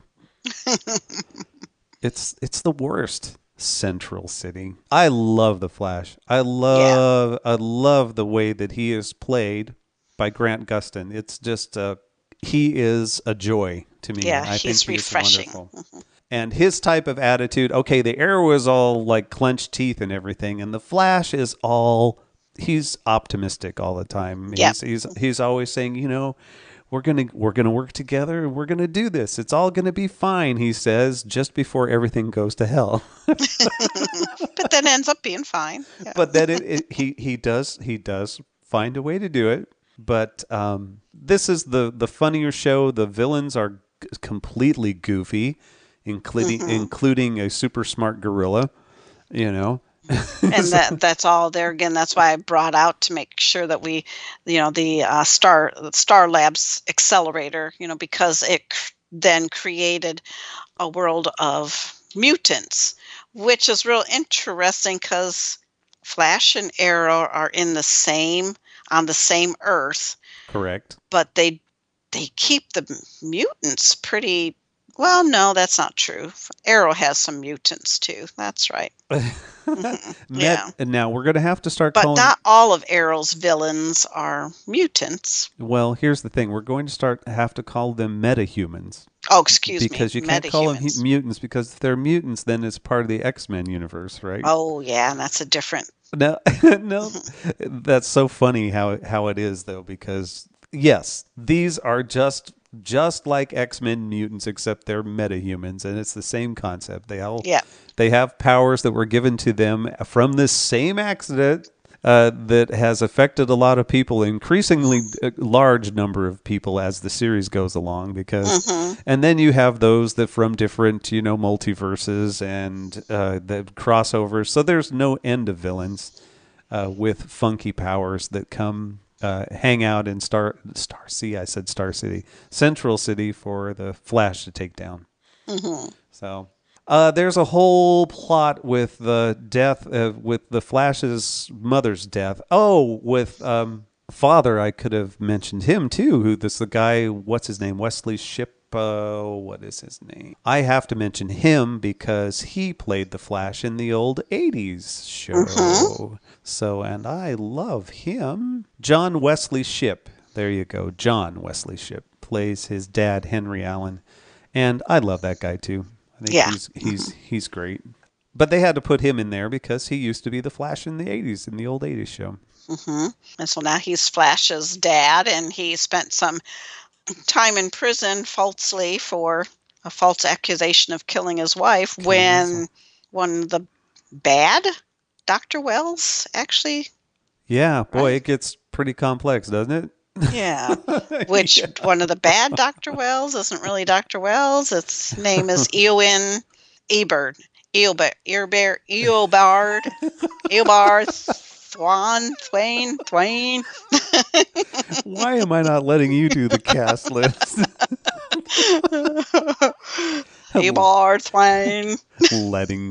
It's the worst. Central City. I love the Flash. I love the way that he is played by Grant Gustin. It's just he is a joy to me. Yeah, I he's think refreshing. Wonderful. And his type of attitude, okay, the Arrow is all like clenched teeth and everything, and the Flash is he's optimistic all the time. Yeah. He's always saying, we're gonna work together and we're gonna do this. It's all gonna be fine, he says, just before everything goes to hell. But then ends up being fine. Yeah. But then he does find a way to do it. But this is the funnier show. The villains are completely goofy, including a super smart gorilla. And that's all there again. That's why I brought out to make sure that we, the Star Labs accelerator, because it then created a world of mutants, which is real interesting because Flash and Arrow are on the same Earth. Correct. But they keep the mutants pretty. Well, no, that's not true. Arrow has some mutants too. That's right. Yeah. And now we're going to have to start but calling... not all of Arrow's villains are mutants. Well, here's the thing. We're going to have to call them metahumans. Oh, excuse me. Because you can't call them mutants, because if they're mutants, then it's part of the X-Men universe, right? Oh, yeah, and that's a different... No, that's so funny how it is, though, because, yes, these are just like X-Men mutants, except they're metahumans, and it's the same concept. They have powers that were given to them from this same accident that has affected a lot of people, increasingly large number of people as the series goes along. And then you have those that from different multiverses and the crossovers. So there's no end of villains with funky powers that come. Hang out in Star City, Central City for the Flash to take down. Mm-hmm. So there's a whole plot with the death, with the Flash's mother's death. Oh, with father, I could have mentioned him too. The guy, what's his name? Wesley Shipp. What is his name? I have to mention him because he played the Flash in the old 80s show. Mm-hmm. So, and I love him. John Wesley Shipp. There you go. John Wesley Shipp plays his dad, Henry Allen. And I love that guy too. I think he's great. But they had to put him in there because he used to be the Flash in the 80s, in the old 80s show. Mm-hmm. And so now he's Flash's dad, and he spent some time in prison falsely for a false accusation of killing his wife when one of the bad Dr. Wells actually. Yeah, boy, Right. it gets pretty complex, doesn't it? Yeah. Which one of the bad Dr. Wells isn't really Dr. Wells. Its name is Eowyn Ebert. Eobard. Twain. Why am I not letting you do the cast list? Eobard Twain.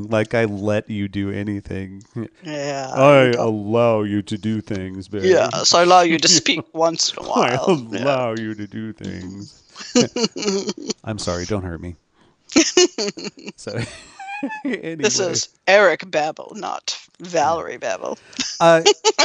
Like I let you do anything. Yeah. I allow you to do things, baby. Yes, I allow you to speak once in a I while. allow you to do things. I'm sorry, don't hurt me. So, anyway. This is Eric Babel, not Valerie Babel.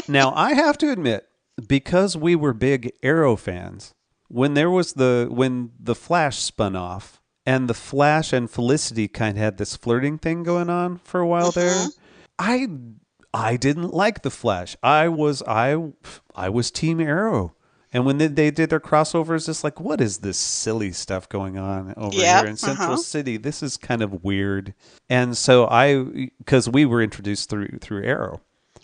Now, I have to admit, because we were big Arrow fans, when the Flash spun off, and the Flash and Felicity kind of had this flirting thing going on for a while there, I didn't like the Flash. I was Team Arrow. And when they did their crossovers, it's like, what is this silly stuff going on over here in Central City? This is kind of weird. And so because we were introduced through Arrow.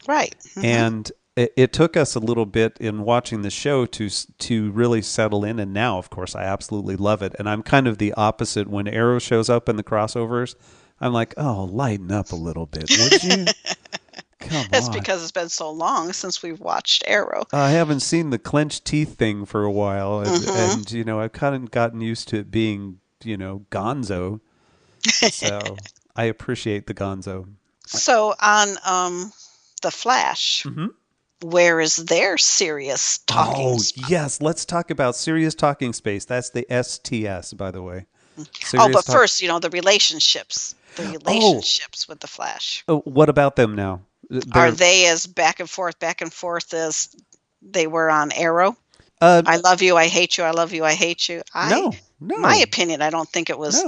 Right. And it took us a little bit in watching the show to really settle in. And now, of course, I absolutely love it. And I'm kind of the opposite. When Arrow shows up in the crossovers, I'm like, oh, lighten up a little bit, would you? Come That's on. because it's been so long since we've watched Arrow. I haven't seen the clenched teeth thing for a while. And I've kind of gotten used to it being, gonzo. So I appreciate the gonzo. So on The Flash, where is their serious talking spot? Yes. Let's talk about Serious Talking Space. That's the STS, by the way. First, the relationships. The relationships with The Flash. Oh, what about them now? Are they as back and forth as they were on Arrow? I love you, I hate you, I love you, I hate you. No. My opinion, I don't think it was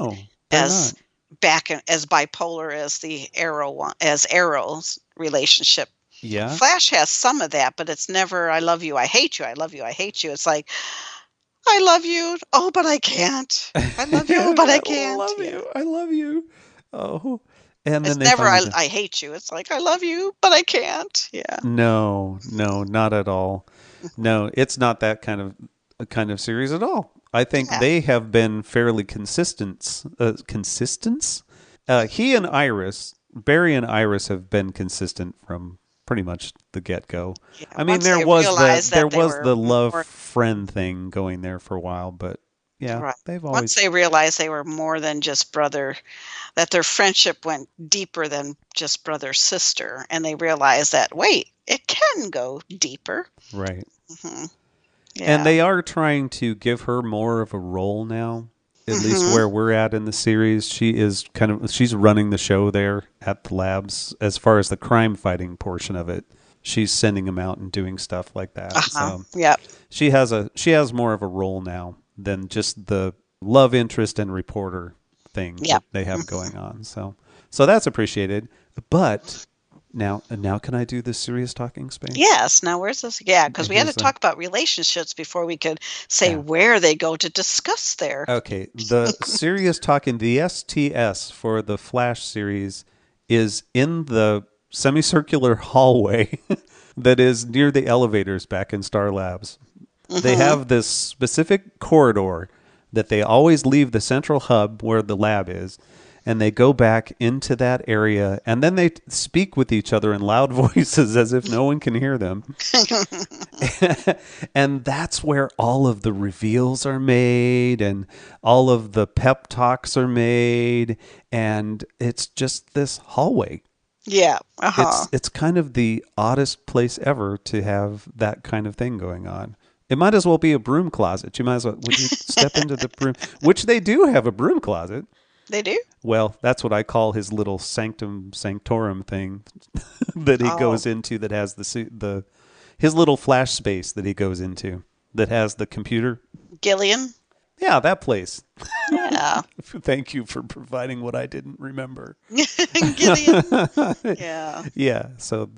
as as bipolar as the Arrow one, as Arrow's relationship. Yeah. Flash has some of that, but it's never I love you, I hate you, I love you, I hate you. It's like I love you, oh, but I can't. I love you, but I can't. I love you. Oh. And it's then never I hate you. It's like I love you, but I can't. Yeah. No, not at all. No, it's not that kind of series at all. I think they have been fairly consistent. He and Iris, Barry and Iris, have been consistent from pretty much the get-go. Yeah, I mean, there was the love friend thing going there for a while, but yeah, they've always. Once they realized they were more than just brother, that their friendship went deeper than just brother sister, and they realized that wait, it can go deeper. Right. Mm-hmm. Yeah. And they are trying to give her more of a role now, at least where we're at in the series. She's running the show there at the labs as far as the crime fighting portion of it. She's sending them out and doing stuff like that. So she has more of a role now than just the love interest and reporter thing that they have going on. So that's appreciated. But now can I do the Serious Talking Space? Yes. Now where's this? Yeah, because we had to talk about relationships before we could say where they go to discuss their. Okay. The Serious Talking, the STS for the Flash series is in the semicircular hallway that is near the elevators back in Star Labs. They have this specific corridor that they always leave the central hub where the lab is, and they go back into that area, and then they speak with each other in loud voices as if no one can hear them. And that's where all of the reveals are made, and all of the pep talks are made, and it's just this hallway. Yeah. It's kind of the oddest place ever to have that kind of thing going on. It might as well be a broom closet. You might as well, would you step into the broom? Which they do have a broom closet. They do? Well, that's what I call his little sanctum sanctorum thing that he goes into, that has his little Flash space that he goes into that has the computer. Gillian? Yeah, that place. Yeah. Thank you for providing what I didn't remember. Gillian. Yeah. Yeah. So,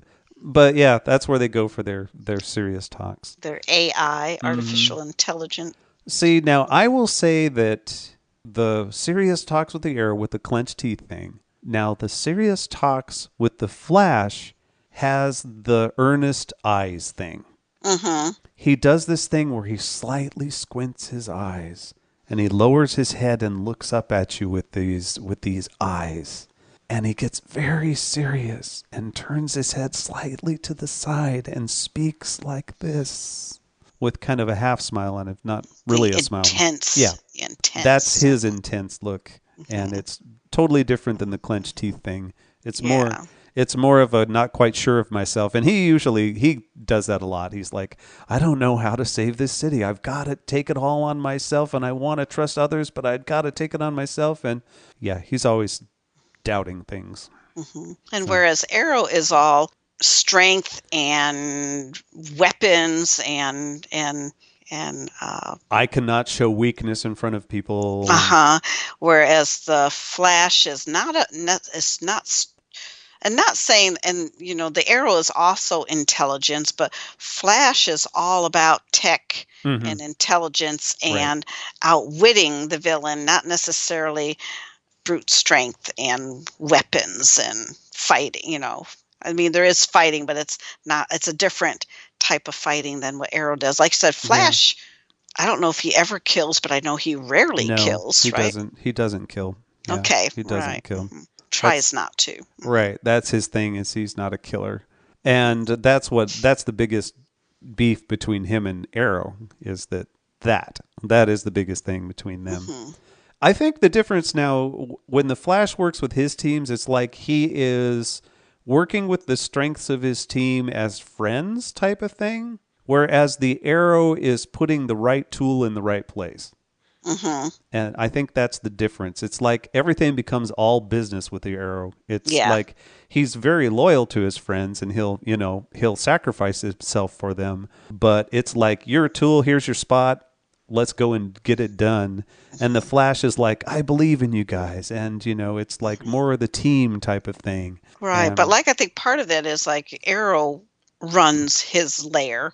but yeah, that's where they go for their serious talks. Their AI, artificial intelligence. See, now I will say that the serious talks with the Arrow with the clenched teeth thing. Now, the serious talks with the Flash has the earnest eyes thing. Mm-hmm. He does this thing where he slightly squints his eyes and he lowers his head and looks up at you with these eyes. And he gets very serious and turns his head slightly to the side and speaks like this with kind of a half smile on it, not really a smile. Intense. Yeah. Intense. That's his intense look. And it's totally different than the clenched teeth thing. It's more of a not quite sure of myself. And he does that a lot. He's like, I don't know how to save this city. I've got to take it all on myself, and I want to trust others, but I've got to take it on myself. And yeah, he's always doubting things. Mm-hmm. And whereas Arrow is all strength and weapons and I cannot show weakness in front of people. Whereas the Flash is not and not saying, and the Arrow is also intelligence, but Flash is all about tech and intelligence and outwitting the villain, not necessarily brute strength and weapons and fighting. I mean, there is fighting, but it's a different type of fighting than what Arrow does. Like I said, Flash, I don't know if he ever kills, but I know he rarely kills, right? He doesn't kill. Yeah, okay. He doesn't kill. Tries not to. Right. That's his thing, is he's not a killer. And that's the biggest beef between him and Arrow, is that is the biggest thing between them. Mm-hmm. I think the difference now, when the Flash works with his teams, it's like he is working with the strengths of his team as friends type of thing, whereas the Arrow is putting the right tool in the right place. Mm-hmm. And I think that's the difference. It's like everything becomes all business with the Arrow. It's like he's very loyal to his friends, and he'll sacrifice himself for them. But it's like, you're a tool, here's your spot, let's go and get it done. And the Flash is like, I believe in you guys. And, it's like more of the team type of thing. Right. But I think part of that is like Arrow runs his lair.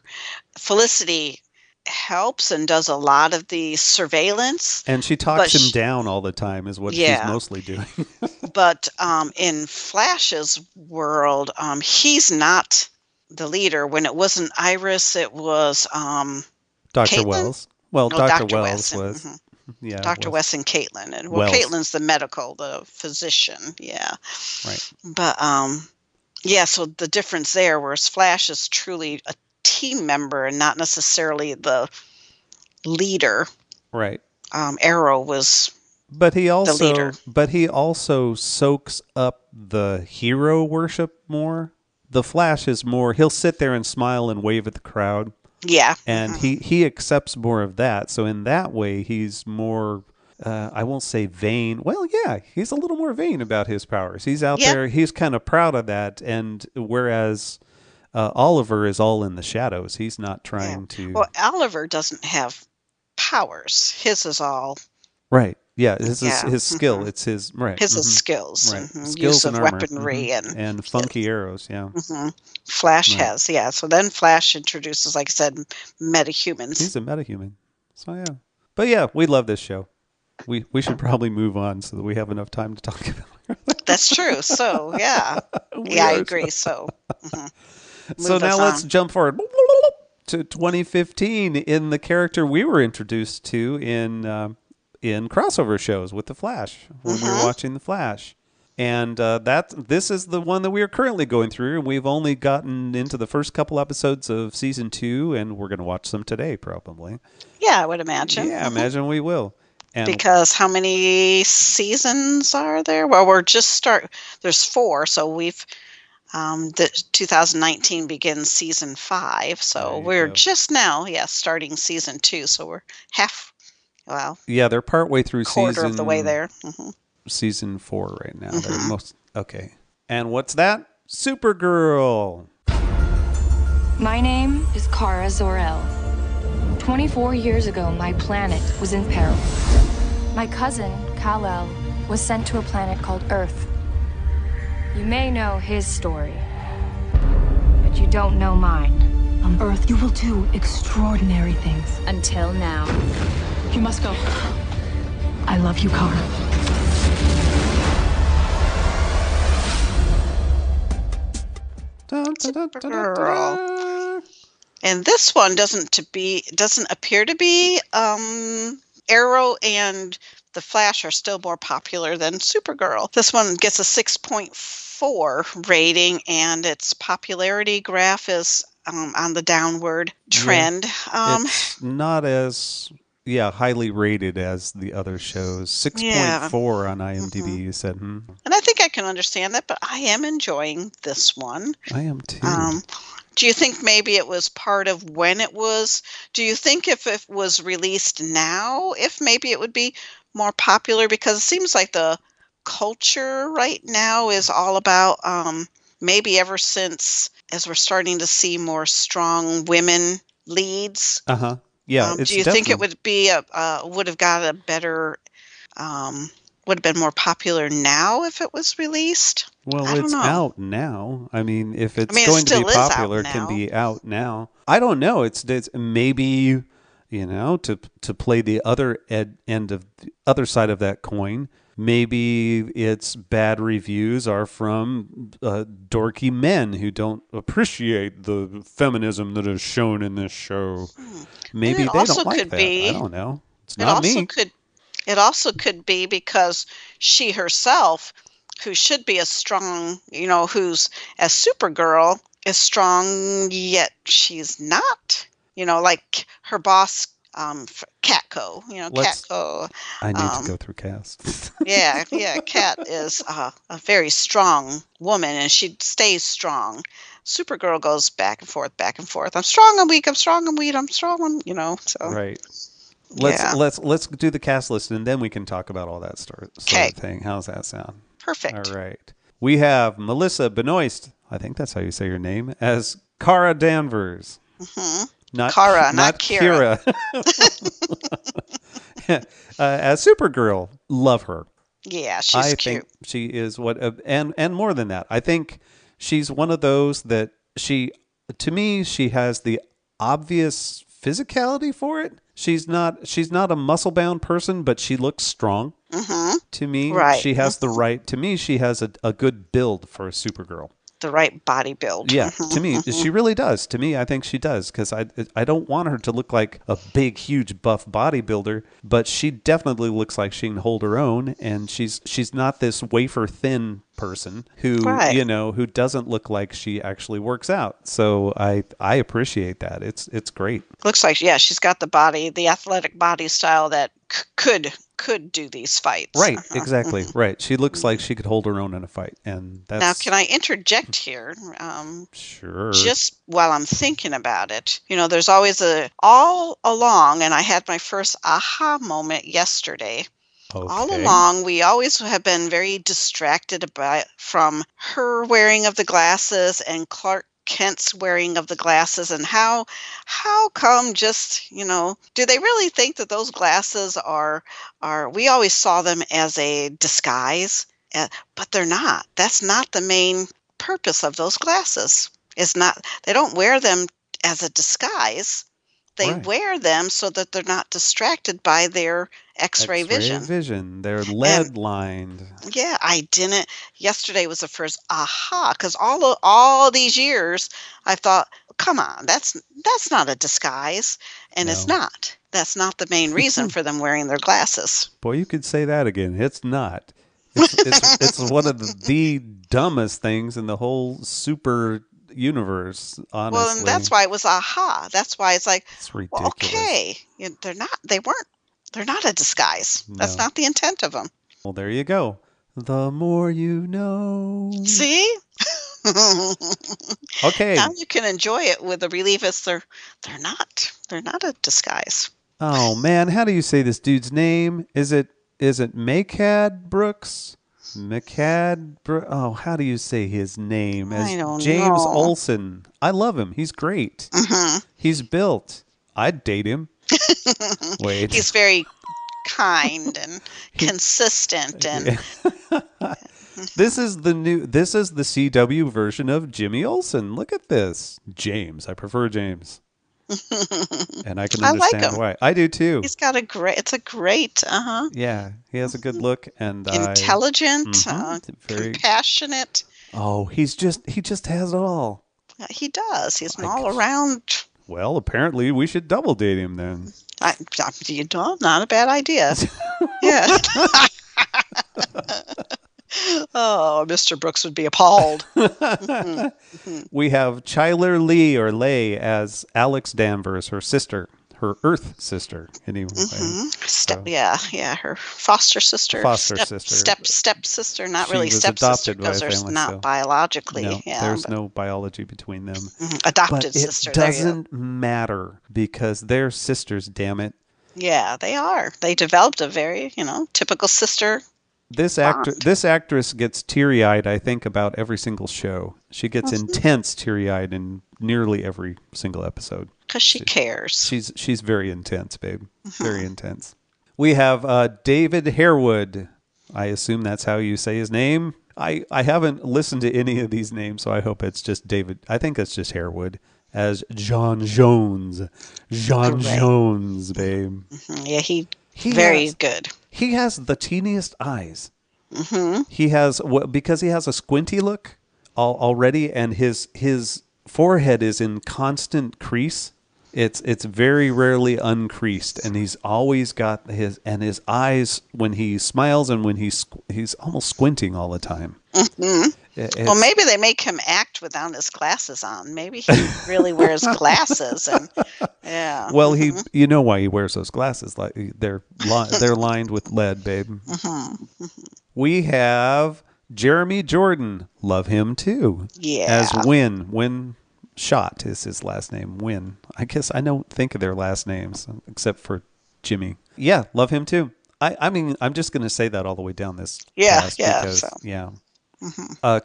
Felicity helps and does a lot of the surveillance. And she talks him down all the time is what she's mostly doing. But in Flash's world, he's not the leader. When it wasn't Iris, it was Dr. Caitlin? Wells. Well, No, Dr. West. Wells was. Mm-hmm. Yeah, Dr. West and Caitlin. And Caitlin's the physician. Yeah. Right. But so the difference there, whereas Flash is truly a team member and not necessarily the leader. Right. Arrow was the leader. But he also soaks up the hero worship more. The Flash is more, he'll sit there and smile and wave at the crowd. Yeah. And he accepts more of that. So in that way, he's more, I won't say vain. Well, yeah, he's a little more vain about his powers. He's out there. He's kind of proud of that. And whereas Oliver is all in the shadows. He's not trying to. Well, Oliver doesn't have powers. His is all. Right. Yeah. His skill. It's his. Right. His is skills. Right. Mm-hmm. Skills Use and of armor. weaponry and funky arrows. Yeah. Mm-hmm. Flash has. Yeah. So then Flash introduces, like I said, metahumans. He's a metahuman. So yeah. But yeah, we love this show. We should probably move on so that we have enough time to talk about it. That's true. So yeah. I agree. So. Mm-hmm. So now let's jump forward to 2015 in the character we were introduced to in crossover shows with The Flash when we were watching The Flash. And this is the one that we are currently going through, and we've only gotten into the first couple episodes of season 2, and we're going to watch them today probably. Yeah, I would imagine. Yeah, imagine we will. And because how many seasons are there? Well, there's 4, so we've the 2019 begins season 5, so we're just now starting season 2, so we're they're partway through quarter of the way there. Mm-hmm. Season 4 right now. They're okay. And what's that? Supergirl. My name is Kara Zor-El. 24 years ago, my planet was in peril. My cousin, Kal-El, was sent to a planet called Earth. You may know his story, but you don't know mine. On Earth, you will do extraordinary things. Until now. You must go. I love you, Kara. Supergirl. And this one doesn't appear to be. Arrow and the Flash are still more popular than Supergirl. This one gets a 6.4 rating, and its popularity graph is on the downward trend. It's not as highly rated as the other shows. 6.4 on IMDb. You said, And I think I can understand that, but I am enjoying this one. I am too. Do you think maybe it was part of when it was? Do you think if it was released now, if maybe it would be more popular? Because it seems like the culture right now is all about maybe ever since, as we're starting to see more strong women leads. Yeah. Do you think it would be would have got a better would have been more popular now if it was released? Well, it's out now. I mean, if it's it going to be still is popular, out it can now. be out now. I don't know. It's maybe, to play the other end of the other side of that coin. Maybe its bad reviews are from dorky men who don't appreciate the feminism that is shown in this show. Maybe they don't like that. I don't know. It's not me. It also could be because she herself, who should be a strong, who's as Supergirl, is strong, yet she's not. Like her boss, Catco. Catco. I need to go through cast. Yeah. Cat is a very strong woman, and she stays strong. Supergirl goes back and forth, back and forth. I'm strong, I'm weak. I'm strong, I'm weak. I'm strong, So right. Let's do the cast list, and then we can talk about all that sort of thing. How's that sound? Perfect. All right. We have Melissa Benoist, I think that's how you say your name, as Kara Danvers. Not Kara, not Kira. As Supergirl. Love her. Yeah, she's cute. I think she is and more than that. I think she's one of those that to me, she has the obvious physicality for it. She's not a muscle-bound person, but she looks strong. To me, right. She has to me, she has a good build for a Supergirl. The right body build. Yeah, to me, she really does. To me, I think she does, because I don't want her to look like a big, huge, buff bodybuilder, but she definitely looks like she can hold her own, and she's not this wafer thin person who who doesn't look like she actually works out. So I appreciate that. It's great. Looks like she's got the athletic body style that could do these fights. Right, exactly. Right. She looks like she could hold her own in a fight. And that's... Now, can I interject here? Sure. Just while I'm thinking about it, there's always all along, and I had my first aha moment yesterday. Okay. All along, we always have been very distracted from her wearing of the glasses and Clark Kent's wearing of the glasses, and how come just do they really think that those glasses are we always saw them as a disguise, but they're not. That's not the main purpose of those glasses. They don't wear them as a disguise. They wear them so that they're not distracted by their X-ray vision. They're lead lined. Yeah, I didn't. Yesterday was the first aha, because all these years I've thought, come on, that's not a disguise, and it's not. That's not the main reason for them wearing their glasses. Boy, you could say that again. It's not. It's one of the dumbest things in the whole super universe, honestly. Well, and that's why it was aha. That's why it's like, it's ridiculous. Well, okay, they're not a disguise. No. That's not the intent of them. Well, there you go. The more you know. See? Okay. Now you can enjoy it with the relief as they're not a disguise. Oh man, how do you say this dude's name? Is it Makad Brooks? Oh, how do you say his name? I don't James know. Olsen. I love him. He's great. He's built. I'd date him. Wait. He's very kind and consistent and This is the CW version of Jimmy Olsen. Look at this. James. I prefer James. And I can I like understand him. why. I do too. He's got it's a great, Yeah, he has a good look and intelligent, very compassionate. Oh, he just has it all. He does. He's an all around. Well, apparently we should double date him then. Not a bad idea. Yeah. Oh, Mr. Brooks would be appalled. We have Chyler Lee or Lay as Alex Danvers, her sister, her Earth sister. Anyway, her foster sister, step sister. Not really step sister because there's not biologically. No, there's no biology between them. Adopted but sister. It doesn't matter because they're sisters. Damn it. Yeah, they are. They developed a very typical sister. This actress gets teary-eyed, I think, about every single show. She gets intense teary-eyed in nearly every single episode. Because she cares. She's very intense, babe. Very intense. We have David Harewood. I assume that's how you say his name. I haven't listened to any of these names, so I hope it's just David. I think it's just Harewood as John Jones. Jones, babe. Yeah, he very good. He has the teeniest eyes. He has because he has a squinty look already, and his forehead is in constant crease. It's very rarely uncreased, and he's always got his eyes when he smiles and when he's almost squinting all the time. Well, maybe they make him act without his glasses on. Maybe he really wears glasses, and yeah. Well, you know why he wears those glasses? Like they're lined with lead, babe. We have Jeremy Jordan. Love him too. Yeah. As Win Shot is his last name. Win. I guess I don't think of their last names except for Jimmy. Yeah, love him too. I mean, I'm just going to say that all the way down this. Cast because, yeah.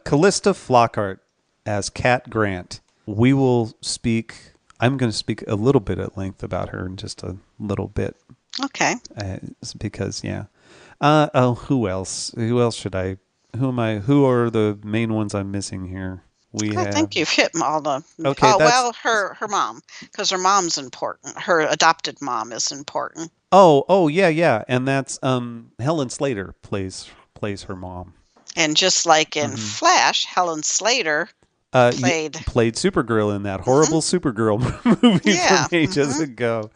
Callista Flockhart as Kat Grant. We will speak. I'm going to speak a little bit at length about her in just a little bit. Okay. Because who else? Who else should I? Who are the main ones I'm missing here? I think you've hit all the. Okay. Her mom, because her mom's important. Her adopted mom is important. Oh, yeah, and that's Helen Slater plays her mom. And just like in Flash, Helen Slater played Supergirl in that horrible Supergirl movie from ages ago.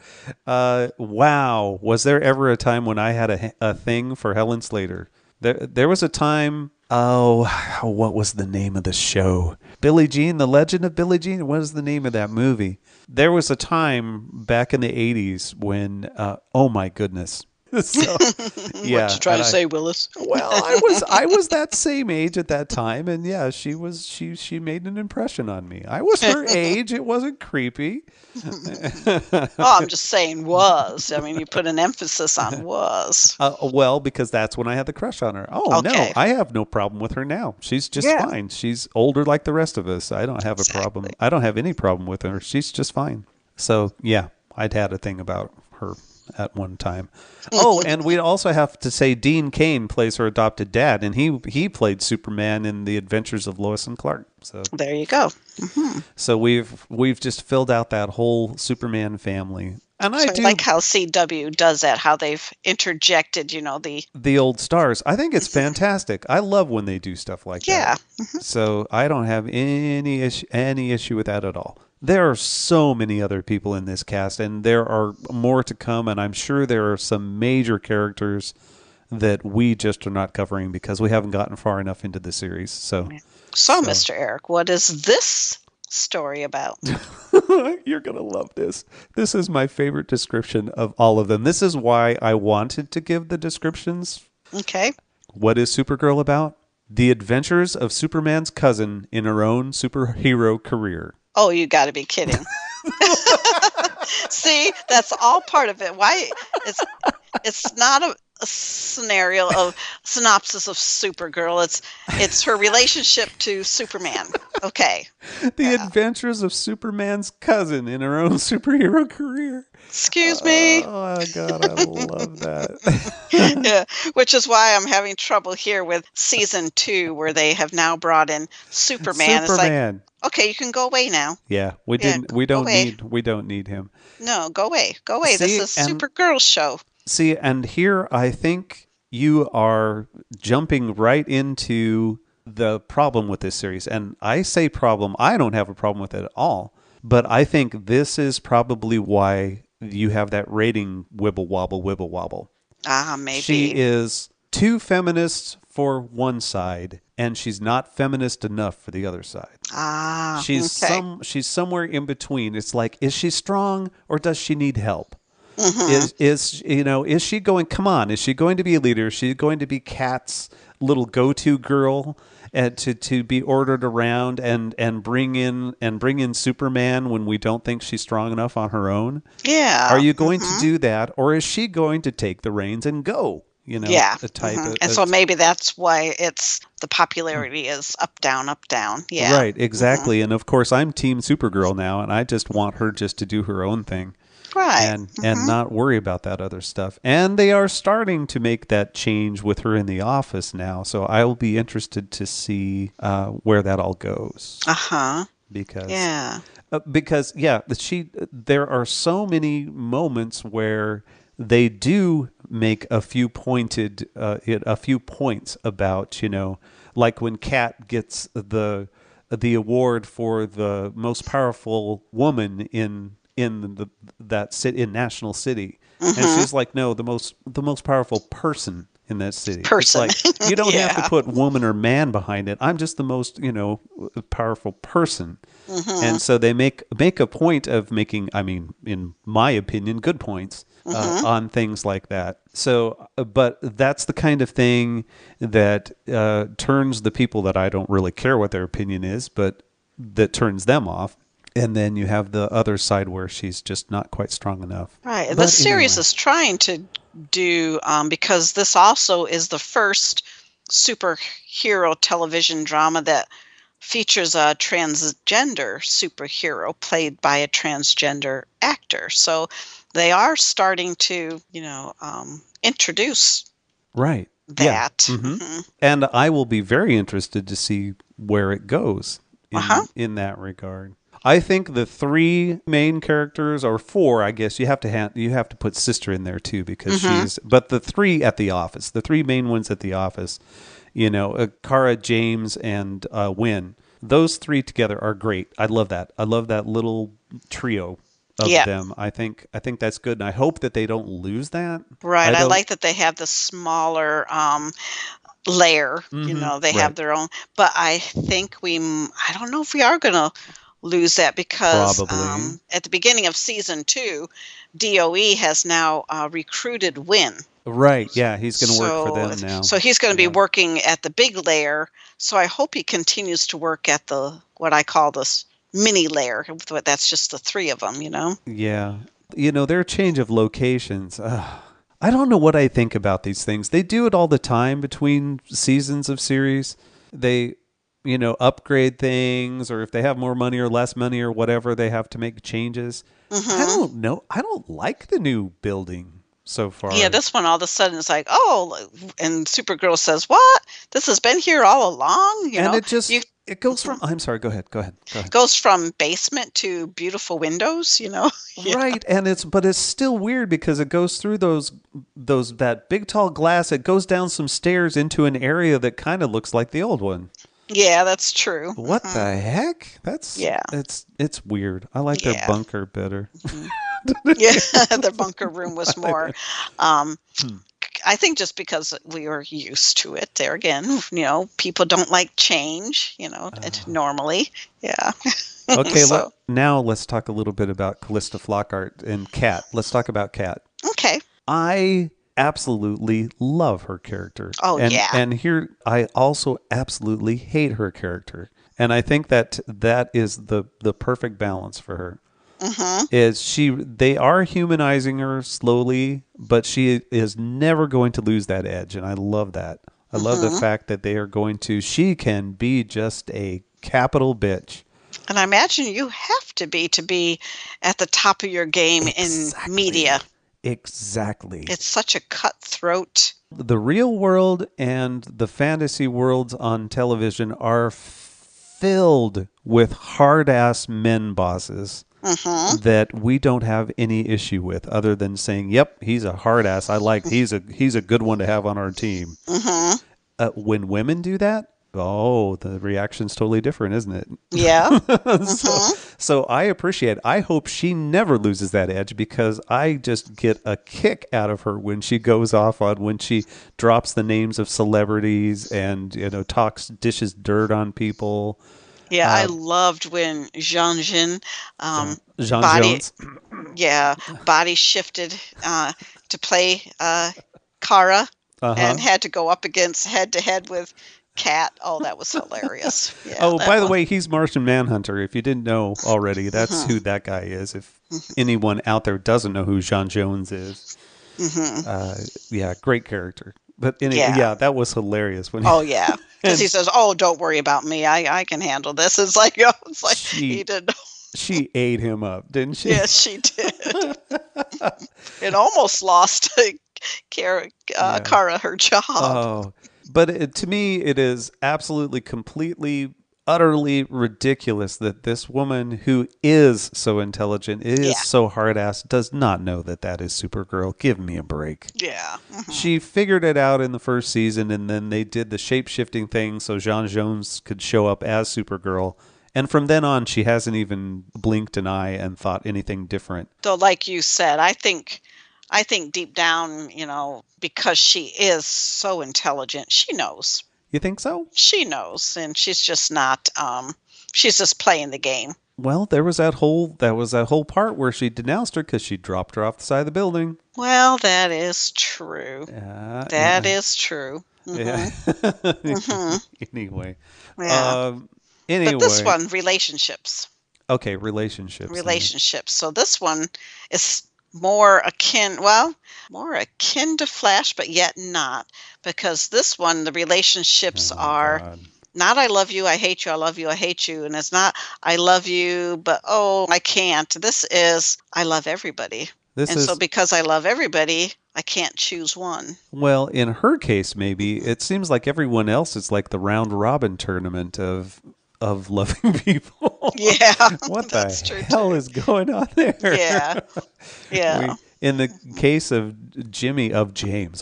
Wow, was there ever a time when I had a thing for Helen Slater? There was a time. Oh, what was the name of the show? Billie Jean, The Legend of Billie Jean? What is the name of that movie? There was a time back in the 80s when, oh my goodness. So, yeah. What you trying to say, Willis? Well, I was that same age at that time, and yeah, she made an impression on me. I was her age. It wasn't creepy. I'm just saying was. I mean, you put an emphasis on was. Well, because that's when I had the crush on her. Oh, okay. No, I have no problem with her now. She's just fine. She's older like the rest of us. I don't have a problem. I don't have any problem with her. She's just fine. So, yeah, I'd had a thing about her at one time. Oh, and we also have to say Dean Cain plays her adopted dad, and he played Superman in The Adventures of Lois and Clark. So there you go. So we've just filled out that whole Superman family. And I do like how CW does that, how they've interjected, the old stars. I think it's fantastic. I love when they do stuff like that. Yeah. So I don't have any issue with that at all. There are so many other people in this cast, and there are more to come, and I'm sure there are some major characters that we just are not covering because we haven't gotten far enough into the series. So, Mr. Eric, what is this story about? You're going to love this. This is my favorite description of all of them. This is why I wanted to give the descriptions. Okay. What is Supergirl about? The adventures of Superman's cousin in her own superhero career. Oh, you got to be kidding. See, that's all part of it. Why it's not scenario of synopsis of Supergirl. It's her relationship to Superman. Okay. The adventures of Superman's cousin in her own superhero career. Excuse me. Oh, God, I love that. Yeah, which is why I'm having trouble here with season 2, where they have now brought in Superman. It's like, okay, you can go away now. Yeah, we don't need him. No, go away. Go away. This is Supergirl's show. See, and here I think you are jumping right into the problem with this series. And I say problem, I don't have a problem with it at all. But I think this is probably why you have that rating wibble wobble. Maybe. She is too feminist for one side, and she's not feminist enough for the other side. She's okay. She's somewhere in between. It's like, is she strong or does she need help? Mm-hmm. Is she going, come on, is she going to be a leader? Is she going to be Kat's little go-to girl and to be ordered around and bring in Superman when we don't think she's strong enough on her own? Yeah. Are you going to do that, or is she going to take the reins and go? Yeah. The type and so maybe that's why the popularity is up, down, up, down. Yeah. Right, exactly. And of course, I'm Team Supergirl now, and I just want her just to do her own thing. Right. And not worry about that other stuff. And they are starting to make that change with her in the office now. So I will be interested to see where that all goes. Because there are so many moments where they do make a few points about, like when Kat gets the award for the most powerful woman in National City, and she's like, no, the most powerful person in that city. Person. It's like, you don't have to put woman or man behind it. I'm just the most powerful person. And so they make a point of making, in my opinion, good points on things like that. So, but that's the kind of thing that turns the people that I don't really care what their opinion is, but that turns them off. And then you have the other side where she's just not quite strong enough. Right. The series is trying to do, because this also is the first superhero television drama that features a transgender superhero played by a transgender actor. So they are starting to, introduce that. Yeah. And I will be very interested to see where it goes in that regard. I think the 3 main characters, or 4, I guess you have to put Sister in there too, because but the 3 at the office, the 3 main ones at the office, Kara, James, and Wynn. Those 3 together are great. I love that. I love that little trio of them. I think that's good, and I hope that they don't lose that. Right. I like that they have the smaller layer. They have their own. But I think I don't know if we are going to lose that, because at the beginning of season 2, DOE has now recruited Wynn. Right, yeah, he's going to work for them now. So he's going to be working at the big layer. So I hope he continues to work at what I call this mini layer. That's just the 3 of them, Yeah. Their change of locations. I don't know what I think about these things. They do it all the time between seasons of series. They upgrade things, or if they have more money or less money or whatever, they have to make changes. I don't know. I don't like the new building so far. Yeah, this one all of a sudden is like, and Supergirl says, "What? This has been here all along?" It goes from. I'm sorry. Go ahead. Goes from basement to beautiful windows. Right, and it's still weird because it goes through that big tall glass. It goes down some stairs into an area that kind of looks like the old one. Yeah, that's true. What the heck? It's weird. I like their bunker better. Their bunker room was more. I think just because we were used to it. There again, people don't like change. Normally, yeah. Okay, now let's talk a little bit about Callista Flockhart and Kat. Let's talk about Kat. Okay. I absolutely love her character. And here I also absolutely hate her character. And I think that is the perfect balance for her. They are humanizing her slowly, but she is never going to lose that edge, and I love that. I love the fact that they are going to. She can be just a capital bitch. And I imagine you have to be at the top of your game in media. Exactly. It's such a cutthroat. The real world and the fantasy worlds on television are filled with hard-ass men bosses that we don't have any issue with, other than saying, "Yep, he's a hard-ass. He's a good one to have on our team." When women do that, oh, the reaction's totally different, isn't it? Yeah. So I appreciate it. I hope she never loses that edge, because I just get a kick out of her when she goes off on, when she drops the names of celebrities and, dishes dirt on people. Yeah, I loved when Jean Jones. Body shifted to play Kara and had to go up against head-to-head with Cat. Oh, that was hilarious. Yeah, by the way, he's Martian Manhunter. If you didn't know already, that's who that guy is. If anyone out there doesn't know who Jean Jones is. Great character. But anyway, that was hilarious. Because he says, "Oh, don't worry about me. I can handle this." It's like he didn't know. She ate him up, didn't she? Yes, she did. It almost lost Kara her job. Oh, but to me, it is absolutely, completely, utterly ridiculous that this woman, who is so intelligent, is so hard-ass, does not know that is Supergirl. Give me a break. Yeah. She figured it out in the first season, and then they did the shape-shifting thing so Jean Jones could show up as Supergirl. And from then on, she hasn't even blinked an eye and thought anything different. Though, like you said, I think deep down, because she is so intelligent, she knows. You think so? She knows, and she's just not. She's just playing the game. Well, there was that whole part where she denounced her because she dropped her off the side of the building. Well, that is true. That is true. Yeah. Anyway. Yeah. Anyway. But this one, relationships. Okay, relationships. So this one is more akin to Flash, but yet not. Because this one, the relationships are not "I love you, I hate you, I love you, I hate you." And it's not "I love you, but oh, I can't." This is "I love everybody." So because I love everybody, I can't choose one. Well, in her case, maybe it seems like everyone else is like the round robin tournament of loving people. Yeah. What the hell is going on there? Yeah. Yeah. In the case of James,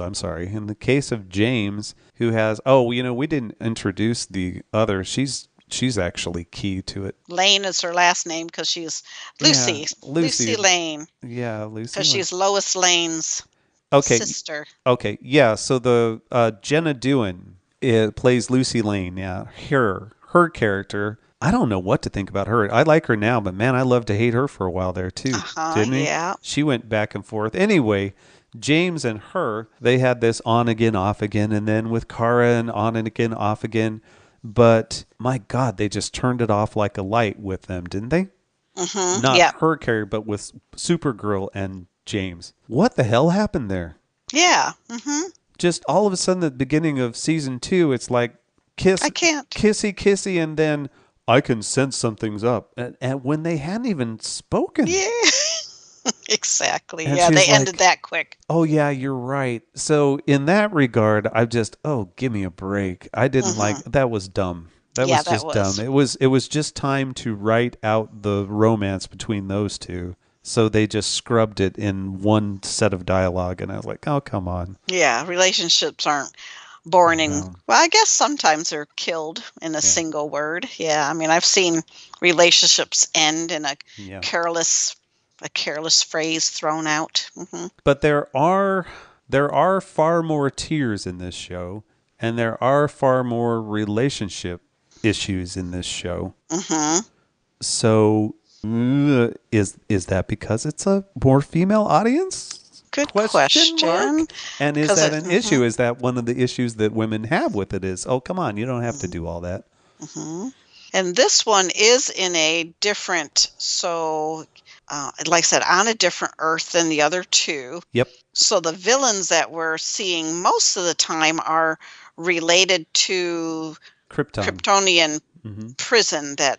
in the case of James, who has, we didn't introduce the other. She's actually key to it. Lane is her last name because she's Lucy. Yeah, Lucy Lane. Yeah, Lucy. Because she's Lois Lane's sister. Okay, yeah. So the Jenna Dewan plays Lucy Lane. Yeah, her character. I don't know what to think about her. I like her now, but man, I love to hate her for a while there too. Didn't he? Yeah. She went back and forth. Anyway, James and her, they had this on again, off again, and then with Kara and on and again, off again. But my God, they just turned it off like a light with them, didn't they? Not her character, but with Supergirl and James. What the hell happened there? Yeah. Just all of a sudden, at the beginning of season 2, it's like I can't. Kissy, and then I can sense something's up. And when they hadn't even spoken. Yeah. Exactly. And yeah, they she's ended that quick. Oh, yeah, you're right. So in that regard, I just, give me a break. I didn't like, that was dumb. That was just dumb. It was just time to write out the romance between those two. So they just scrubbed it in one set of dialogue, and I was like, oh, come on. Yeah, relationships aren't boring. Well, I guess sometimes they're killed in a single word. Yeah, I mean, I've seen relationships end in a careless phrase thrown out. But there are far more tears in this show, and there are far more relationship issues in this show. So is that because it's a more female audience? Good question. And is that an issue? Is that one of the issues that women have with it is, oh, come on, you don't have to do all that. And this one is in a different, like I said, on a different Earth than the other two. Yep. So the villains that we're seeing most of the time are related to Krypton. Kryptonian hmm prison that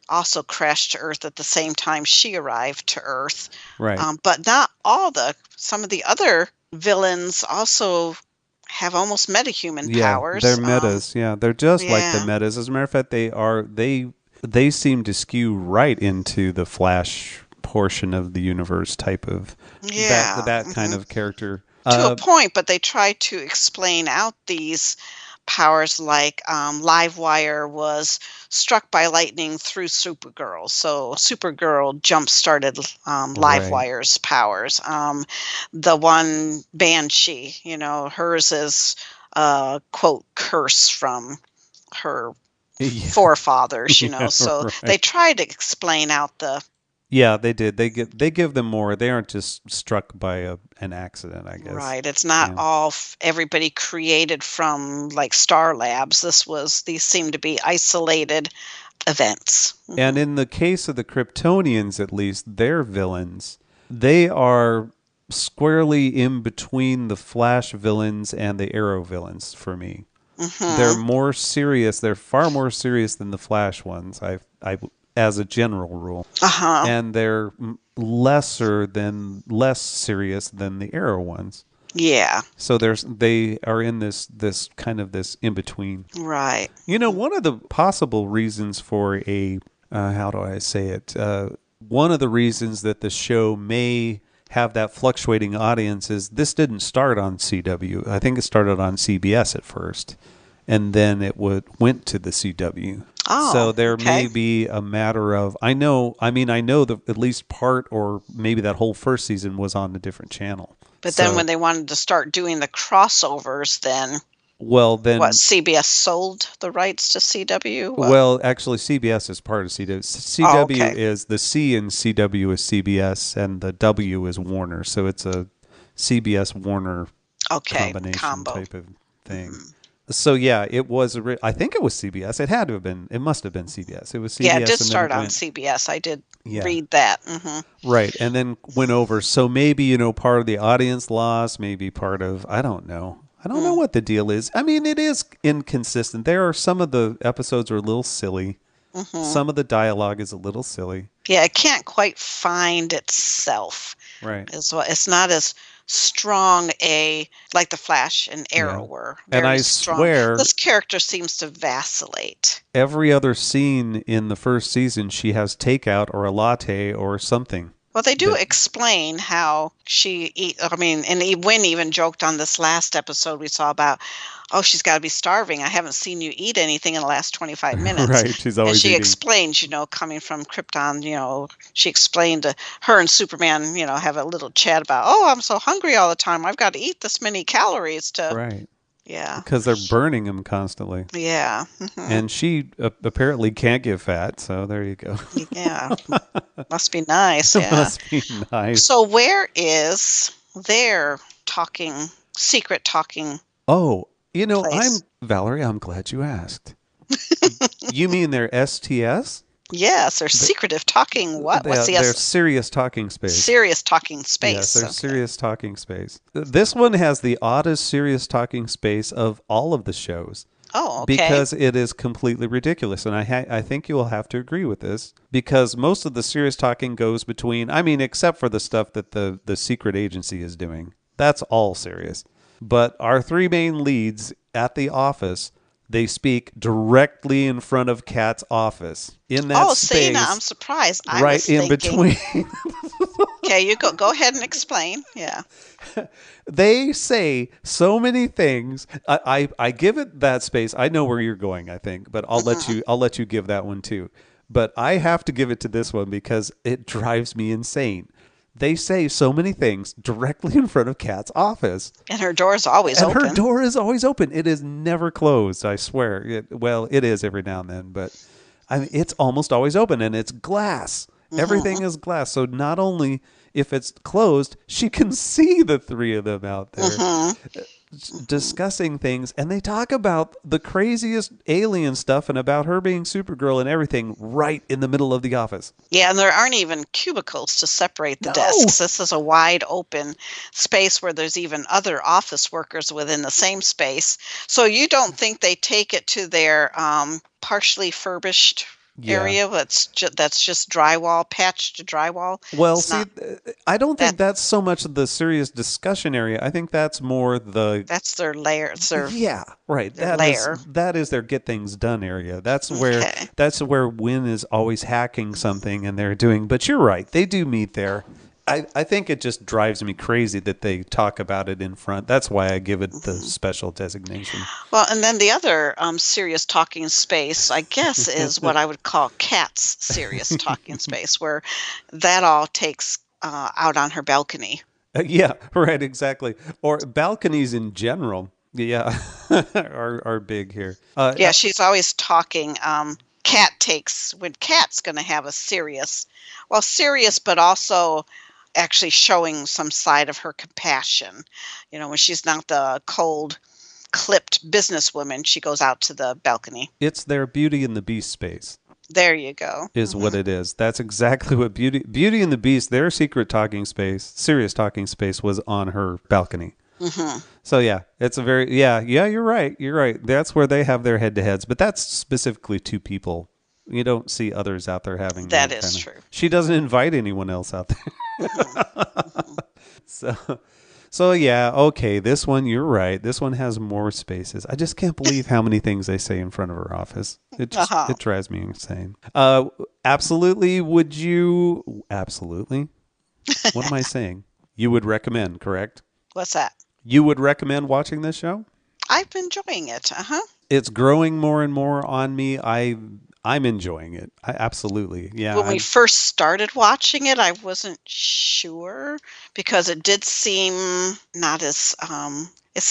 also crashed to Earth at the same time she arrived to Earth. Right. But not all some of the other villains also have almost metahuman powers. They're metas. They're just like the yeah. metas. As a matter of fact, they seem to skew right into the Flash portion of the universe type of that kind of character. To a point, but they try to explain out these powers like Livewire was struck by lightning through Supergirl. So Supergirl jump-started Livewire's powers. The one Banshee, hers is quote, curse from her forefathers, so right. they try to explain out the... Yeah, they did. They give them more. They aren't just struck by an accident, I guess. Right. It's not all everybody created from like Star Labs. These seem to be isolated events. And in the case of the Kryptonians, at least, their villains, they are squarely in between the Flash villains and the Arrow villains for me. They're more serious. They're far more serious than the Flash ones. As a general rule, and they're less serious than the Arrow ones. Yeah. So they are in this kind of this in between. Right. One of the possible reasons for how do I say it? One of the reasons that the show may have that fluctuating audience is this didn't start on CW. I think it started on CBS at first, and then it went to the CW. Oh, so there may be a matter of I know that at least part or maybe that whole first season was on a different channel. But then when they wanted to start doing the crossovers, then CBS sold the rights to CW? Well, actually, CBS is part of CW. CW is the C in CW is CBS, and the W is Warner. So it's a CBS Warner combination type of thing. So yeah, it was. I think it was CBS. It had to have been. It must have been CBS. It was CBS. Yeah, it did start on CBS. I did read that. Right, and then went over. So maybe part of the audience loss. Maybe part of I don't know. I don't know what the deal is. I mean, it is inconsistent. There are some of the episodes are a little silly. Some of the dialogue is a little silly. Yeah, it can't quite find itself. Right. It's not as strong like the Flash and Arrow were. And I swear this character seems to vacillate. Every other scene in the first season, she has takeout or a latte or something. Well, they do explain how she and Wynn even joked on this last episode we saw about, she's got to be starving. I haven't seen you eat anything in the last 25 minutes. Right, she's always eating. And she explains, coming from Krypton, she explained to her and Superman, have a little chat about, I'm so hungry all the time. I've got to eat this many calories to... Right. Yeah. Because they're burning them constantly. Yeah. And she apparently can't get fat, so there you go. Yeah. Must be nice. Yeah. Must be nice. So where is their secret talking place? Valerie, I'm glad you asked. You mean their STS? Yes, they're secretive talking. What? What's the They're serious talking space. Serious talking space. Yes, they're serious talking space. This one has the oddest serious talking space of all of the shows. Oh, okay. Because it is completely ridiculous. And I think you will have to agree with this. Because most of the serious talking goes between, except for the stuff that the secret agency is doing. That's all serious. But our three main leads at the office, they speak directly in front of Kat's office. In that space. See, now I'm surprised. Between. Okay, you go ahead and explain. Yeah. They say so many things. I give it that space. I know where you're going, I think, but I'll let you give that one too. But I have to give it to this one because it drives me insane. They say so many things directly in front of Kat's office. And her door is always open. Her door is always open. It is never closed, I swear. It is every now and then, but it's almost always open, and it's glass. Everything is glass. So not only if it's closed, she can see the three of them out there discussing things. And they talk about the craziest alien stuff and about her being Supergirl and everything right in the middle of the office. Yeah, and there aren't even cubicles to separate the desks. This is a wide open space where there's even other office workers within the same space. So you don't think they take it to their partially furbished area that's just drywall, patched drywall? Well, I don't think that's so much the serious discussion area. I think that's more that's their lair. Right. That is their get things done area. That's where Wynn is always hacking something and they're doing. But you're right, they do meet there. I think it just drives me crazy that they talk about it in front. That's why I give it the special designation. Well, and then the other serious talking space, I guess, is what I would call Kat's serious talking space, where that all takes out on her balcony. Yeah, right, exactly. Or balconies in general, are big here. She's always talking. Kat takes, when Kat's going to have a serious, but also actually showing some side of her compassion. When she's not the cold, clipped businesswoman, she goes out to the balcony. It's their Beauty and the Beast space. There you go. Is what it is. That's exactly what Beauty and the Beast, their secret talking space, serious talking space, was on her balcony. So it's a very, you're right. You're right. That's where they have their head-to-heads, but that's specifically two people. You don't see others out there having that. Is true. She doesn't invite anyone else out there. So okay. This one, you're right. This one has more spaces. I just can't believe how many things they say in front of her office. It drives me insane. Absolutely. Would you? Absolutely. What am I saying? You would recommend, correct? What's that? You would recommend watching this show? I've been enjoying it. It's growing more and more on me. I'm enjoying it. Absolutely. Yeah. When we first started watching it, I wasn't sure because it did seem not as, it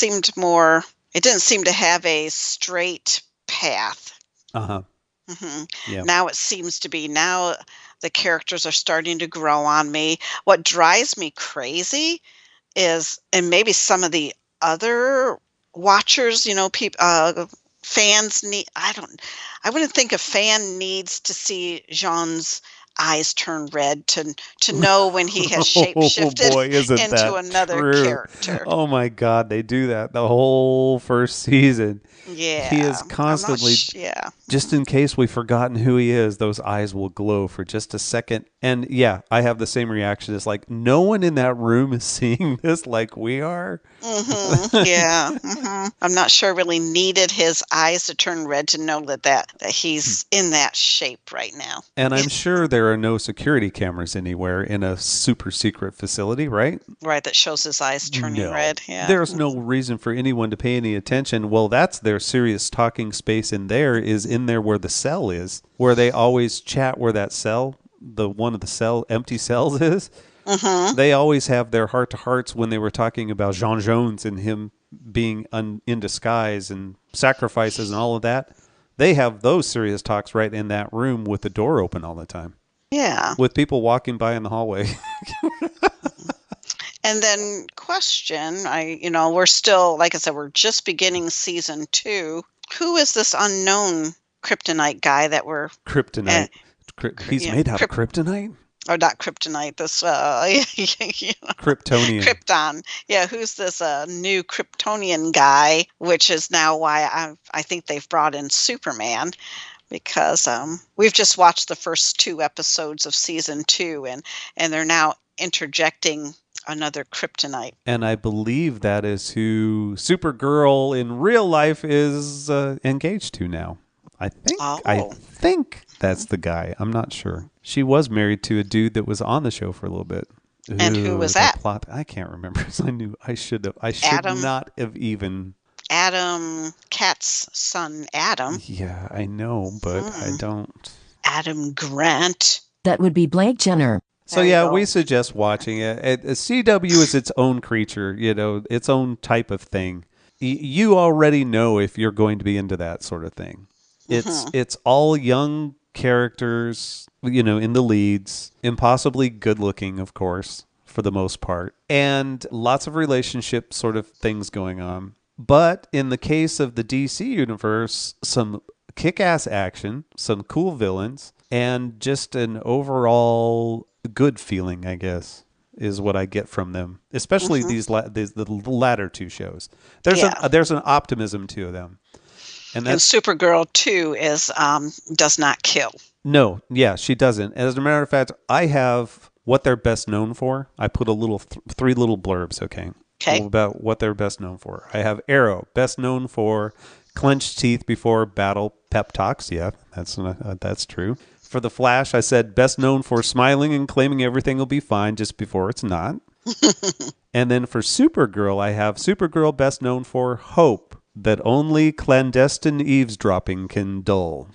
didn't seem to have a straight path. Yeah. Now it seems to be. Now the characters are starting to grow on me. What drives me crazy is, and maybe some of the other watchers, people, fans need, I wouldn't think a fan needs to see Jean's eyes turn red to know when he has shapeshifted into another character. Oh my God, they do that the whole first season. Yeah. He is constantly, just in case we've forgotten who he is, those eyes will glow for just a second. And I have the same reaction. It's like, no one in that room is seeing this like we are. I'm not sure I really needed his eyes to turn red to know that he's in that shape right now. And I'm sure there are no security cameras anywhere in a super secret facility, right? Right, that shows his eyes turning red. Yeah. There's no reason for anyone to pay any attention. Well, that's their serious talking space in there where the cell is, where they always chat where that cell, one of the empty cells is. They always have their heart-to-hearts when they were talking about Jean Jones and him being in disguise and sacrifices and all of that. They have those serious talks right in that room with the door open all the time. Yeah. With people walking by in the hallway. And then we're still, like I said, we're just beginning season 2. Who is this unknown kryptonite guy that we're... Kryptonite. He's made out of kryptonite? Or not kryptonite, this... Kryptonian. Krypton. Yeah, who's this new Kryptonian guy, which is now why I think they've brought in Superman. Because we've just watched the first 2 episodes of season 2, and they're now interjecting another kryptonite. And I believe that is who Supergirl in real life is engaged to now. I think that's the guy. I'm not sure. She was married to a dude that was on the show for a little bit. And who was that? I can't remember. I should not have even. Adam, Kat's son, Adam. Yeah, I know, but I don't. Adam Grant. That would be Blake Jenner. So we suggest watching it. CW is its own creature, its own type of thing. You already know if you're going to be into that sort of thing. It's all young characters, in the leads, impossibly good looking, of course, for the most part, and lots of relationship sort of things going on. But in the case of the DC universe, some kick-ass action, some cool villains, and just an overall good feeling, I guess, is what I get from them. Especially the latter two shows. There's an optimism to them, and Supergirl too is does not kill. No, yeah, she doesn't. As a matter of fact, I have what they're best known for. I put a little three little blurbs. Okay. About what they're best known for. I have Arrow, best known for clenched teeth before battle pep talks. Yeah, that's true. For the Flash, I said best known for smiling and claiming everything will be fine just before it's not. And then for Supergirl, I have Supergirl best known for hope that only clandestine eavesdropping can dull.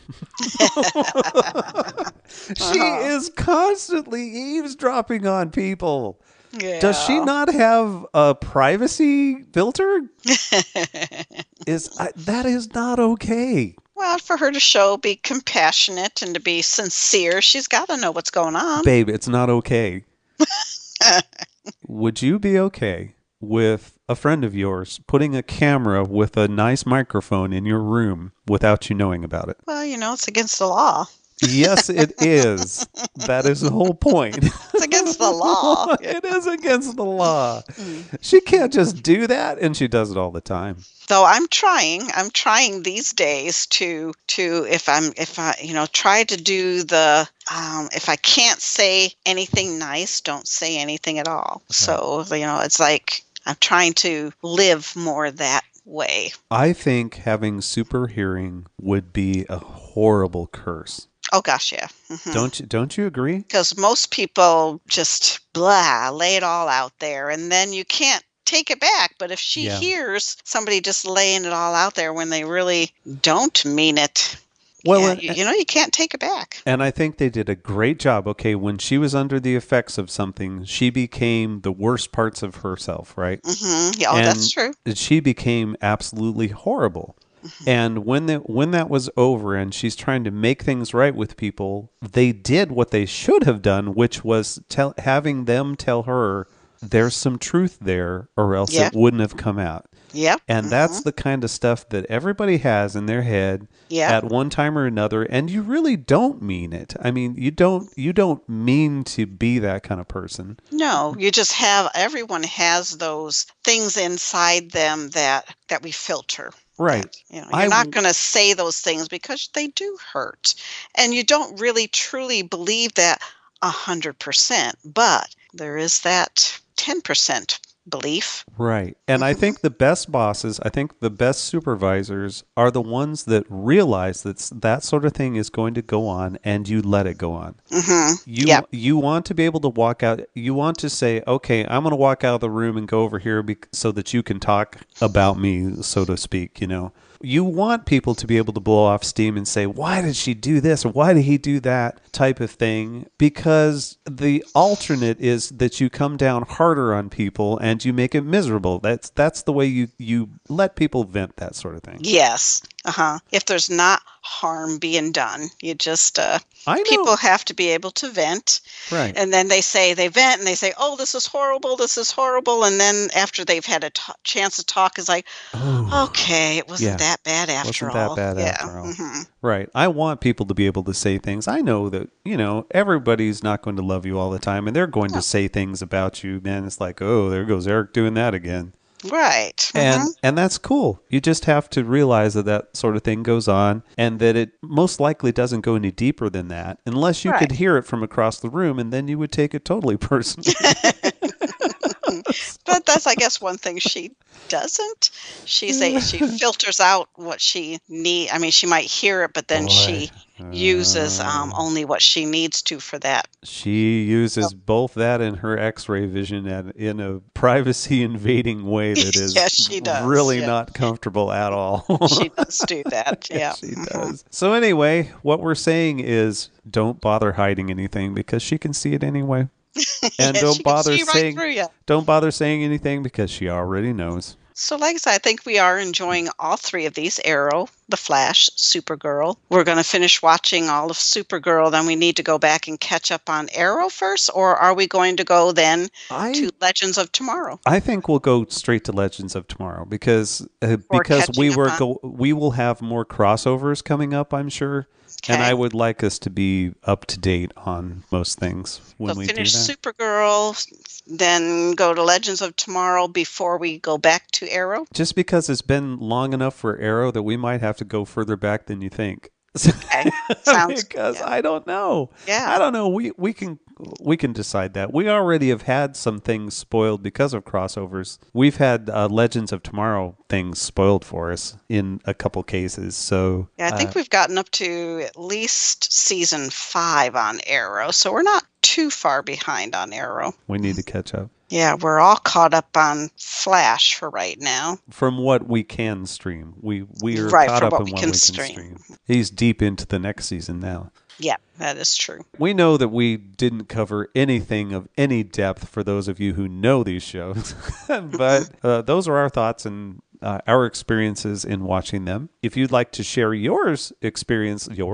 She is constantly eavesdropping on people. Yeah. Does she not have a privacy filter? That is not okay. Well, for her to be compassionate and to be sincere, she's got to know what's going on. Babe, it's not okay. Would you be okay with a friend of yours putting a camera with a nice microphone in your room without you knowing about it? Well, it's against the law. Yes, it is. That is the whole point. It's against the law. It is against the law. She can't just do that, and she does it all the time. Though I'm trying these days to if I try to do the if I can't say anything nice, don't say anything at all. Right. So, it's like I'm trying to live more that way. I think having super hearing would be a horrible curse. Oh gosh, yeah. Mm-hmm. Don't you agree? Because most people just lay it all out there, and then you can't take it back. But if she hears somebody just laying it all out there when they really don't mean it, well, you can't take it back. And I think they did a great job. Okay, when she was under the effects of something, she became the worst parts of herself, right? Mm-hmm. Yeah, that's true. She became absolutely horrible. And when that was over and she's trying to make things right with people, they did what they should have done, which was having them tell her there's some truth there or else it wouldn't have come out. Yep. And that's the kind of stuff that everybody has in their head at one time or another, and you really don't mean it. I mean, you don't mean to be that kind of person. No, everyone has those things inside them that we filter. Right. And, you're not going to say those things because they do hurt. And you don't really truly believe that 100%, but there is that 10% belief. Right. And I think the best bosses, I think the best supervisors are the ones that realize that sort of thing is going to go on and you let it go on. Mm-hmm. You want to be able to walk out. You want to say, okay, I'm going to walk out of the room and go over here so that you can talk about me, so to speak, You want people to be able to blow off steam and say, why did she do this? Or why did he do that type of thing? Because the alternate is that you come down harder on people and you make it miserable. That's the way you let people vent that sort of thing. Yes. If there's not harm being done, you just people have to be able to vent. Right. And then they vent and they say, oh, this is horrible. And then after they've had a chance to talk, it's like, okay, it wasn't that bad after all. Mm-hmm. Right. I want people to be able to say things. I know that, everybody's not going to love you all the time, and they're going to say things about you. Man, it's like, oh, there goes Eric doing that again. Right. Mm-hmm. And that's cool. You just have to realize that sort of thing goes on and that it most likely doesn't go any deeper than that unless you could hear it from across the room, and then you would take it totally personally. But that's, I guess, one thing she doesn't. She filters out what she needs. I mean, she might hear it, but then she uses only what she needs to for that. She uses both that and her X-ray vision in a privacy-invading way that is she does. Really not comfortable at all. She does do that, yeah. She does. So anyway, what we're saying is don't bother hiding anything because she can see it anyway. And don't bother saying anything because she already knows. So like I said, I think we are enjoying all three of these, Arrow, The Flash, Supergirl. We're going to finish watching all of Supergirl, then we need to go back and catch up on Arrow first, or are we going to go then to Legends of Tomorrow? I think we'll go straight to Legends of Tomorrow because we will have more crossovers coming up, I'm sure. Okay. And I would like us to be up to date on most things when we finish do that. Supergirl, then go to Legends of Tomorrow before we go back to Arrow? Just because it's been long enough for Arrow that we might have to go further back than you think. Okay. Sounds because I don't know. Yeah. I don't know. We can decide that. We already have had some things spoiled because of crossovers. We've had Legends of Tomorrow things spoiled for us in a couple cases. So yeah, I think we've gotten up to at least season 5 on Arrow, so we're not too far behind on Arrow. We need to catch up. Yeah, we're all caught up on Flash for right now. From what we can stream. We are caught up in what we can stream. He's deep into the next season now. Yeah, that is true. We know that we didn't cover anything of any depth for those of you who know these shows. But those are our thoughts and our experiences in watching them. If you'd like to share your experience. If you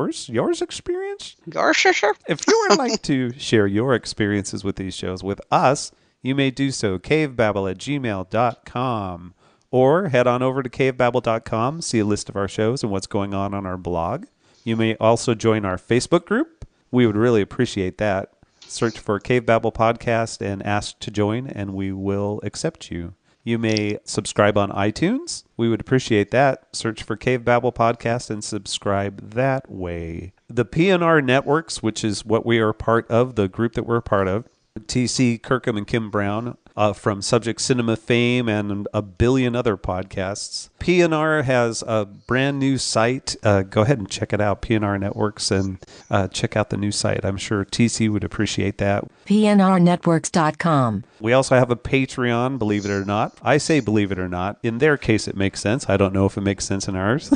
would like to share your experiences with these shows with us, you may do so, cavebabble@gmail.com, or head on over to cavebabble.com, see a list of our shows and what's going on our blog. You may also join our Facebook group. We would really appreciate that. Search for Cavebabble Podcast and ask to join, and we will accept you. You may subscribe on iTunes. We would appreciate that. Search for Cavebabble Podcast and subscribe that way. The PNR Networks, which is what we are part of, the group that we're a part of, T.C. Kirkham and Kim Brown from Subject Cinema fame and a billion other podcasts. PNR has a brand new site. Go ahead and check it out, PNR Networks, and check out the new site. I'm sure T.C. would appreciate that. PNRnetworks.com. We also have a Patreon, believe it or not. I say believe it or not. In their case, it makes sense. I don't know if it makes sense in ours.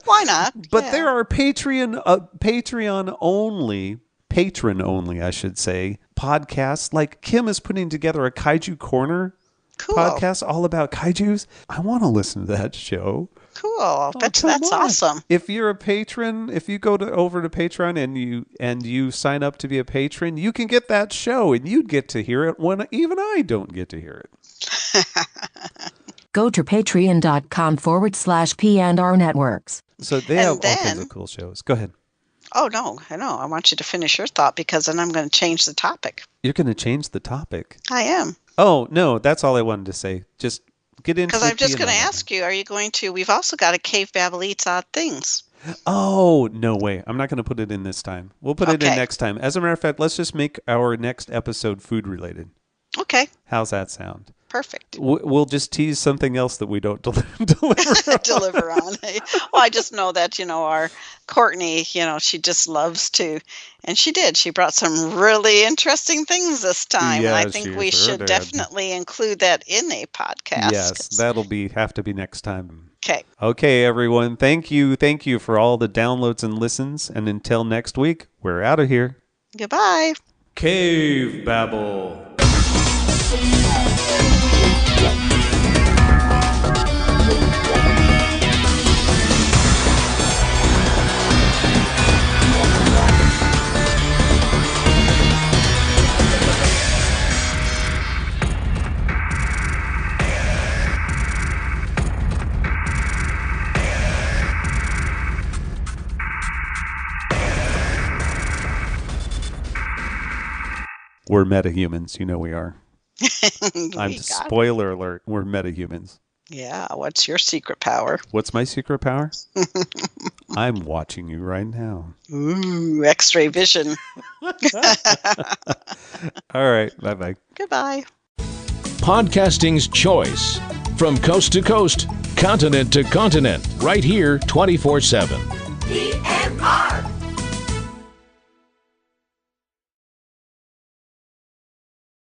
Why not? But there are Patreon only, patron only, I should say, podcasts. Like Kim is putting together a Kaiju Corner podcast all about kaijus. I want to listen to that show. Cool. That's awesome. If you're a patron, if you go over to Patreon and you sign up to be a patron, you can get that show and you'd get to hear it when even I don't get to hear it. Go to patreon.com/PNR Networks. So they have all kinds of cool shows. Go ahead. Oh, no, I know. I want you to finish your thought because then I'm going to change the topic. You're going to change the topic? I am. Oh, no, that's all I wanted to say. Just get into because I'm just going to ask you, are you going to, we've also got a Cavebabble Eats Odd Things. Oh, no way. I'm not going to put it in this time. We'll put it in next time. As a matter of fact, let's just make our next episode food related. Okay. How's that sound? Perfect. We'll just tease something else that we don't deliver on. Well, I just know that, our Courtney, she just loves to. And she did. She brought some really interesting things this time. Yeah, and I think we should definitely include that in a podcast. Yes, that'll have to be next time. Okay. Okay, everyone. Thank you. Thank you for all the downloads and listens. And until next week, we're out of here. Goodbye. Cavebabble. We're metahumans. You know we are. Spoiler alert. We're metahumans. Yeah. What's your secret power? What's my secret power? I'm watching you right now. Ooh, X-ray vision. All right. Bye-bye. Goodbye. Podcasting's choice. From coast to coast, continent to continent, right here 24/7.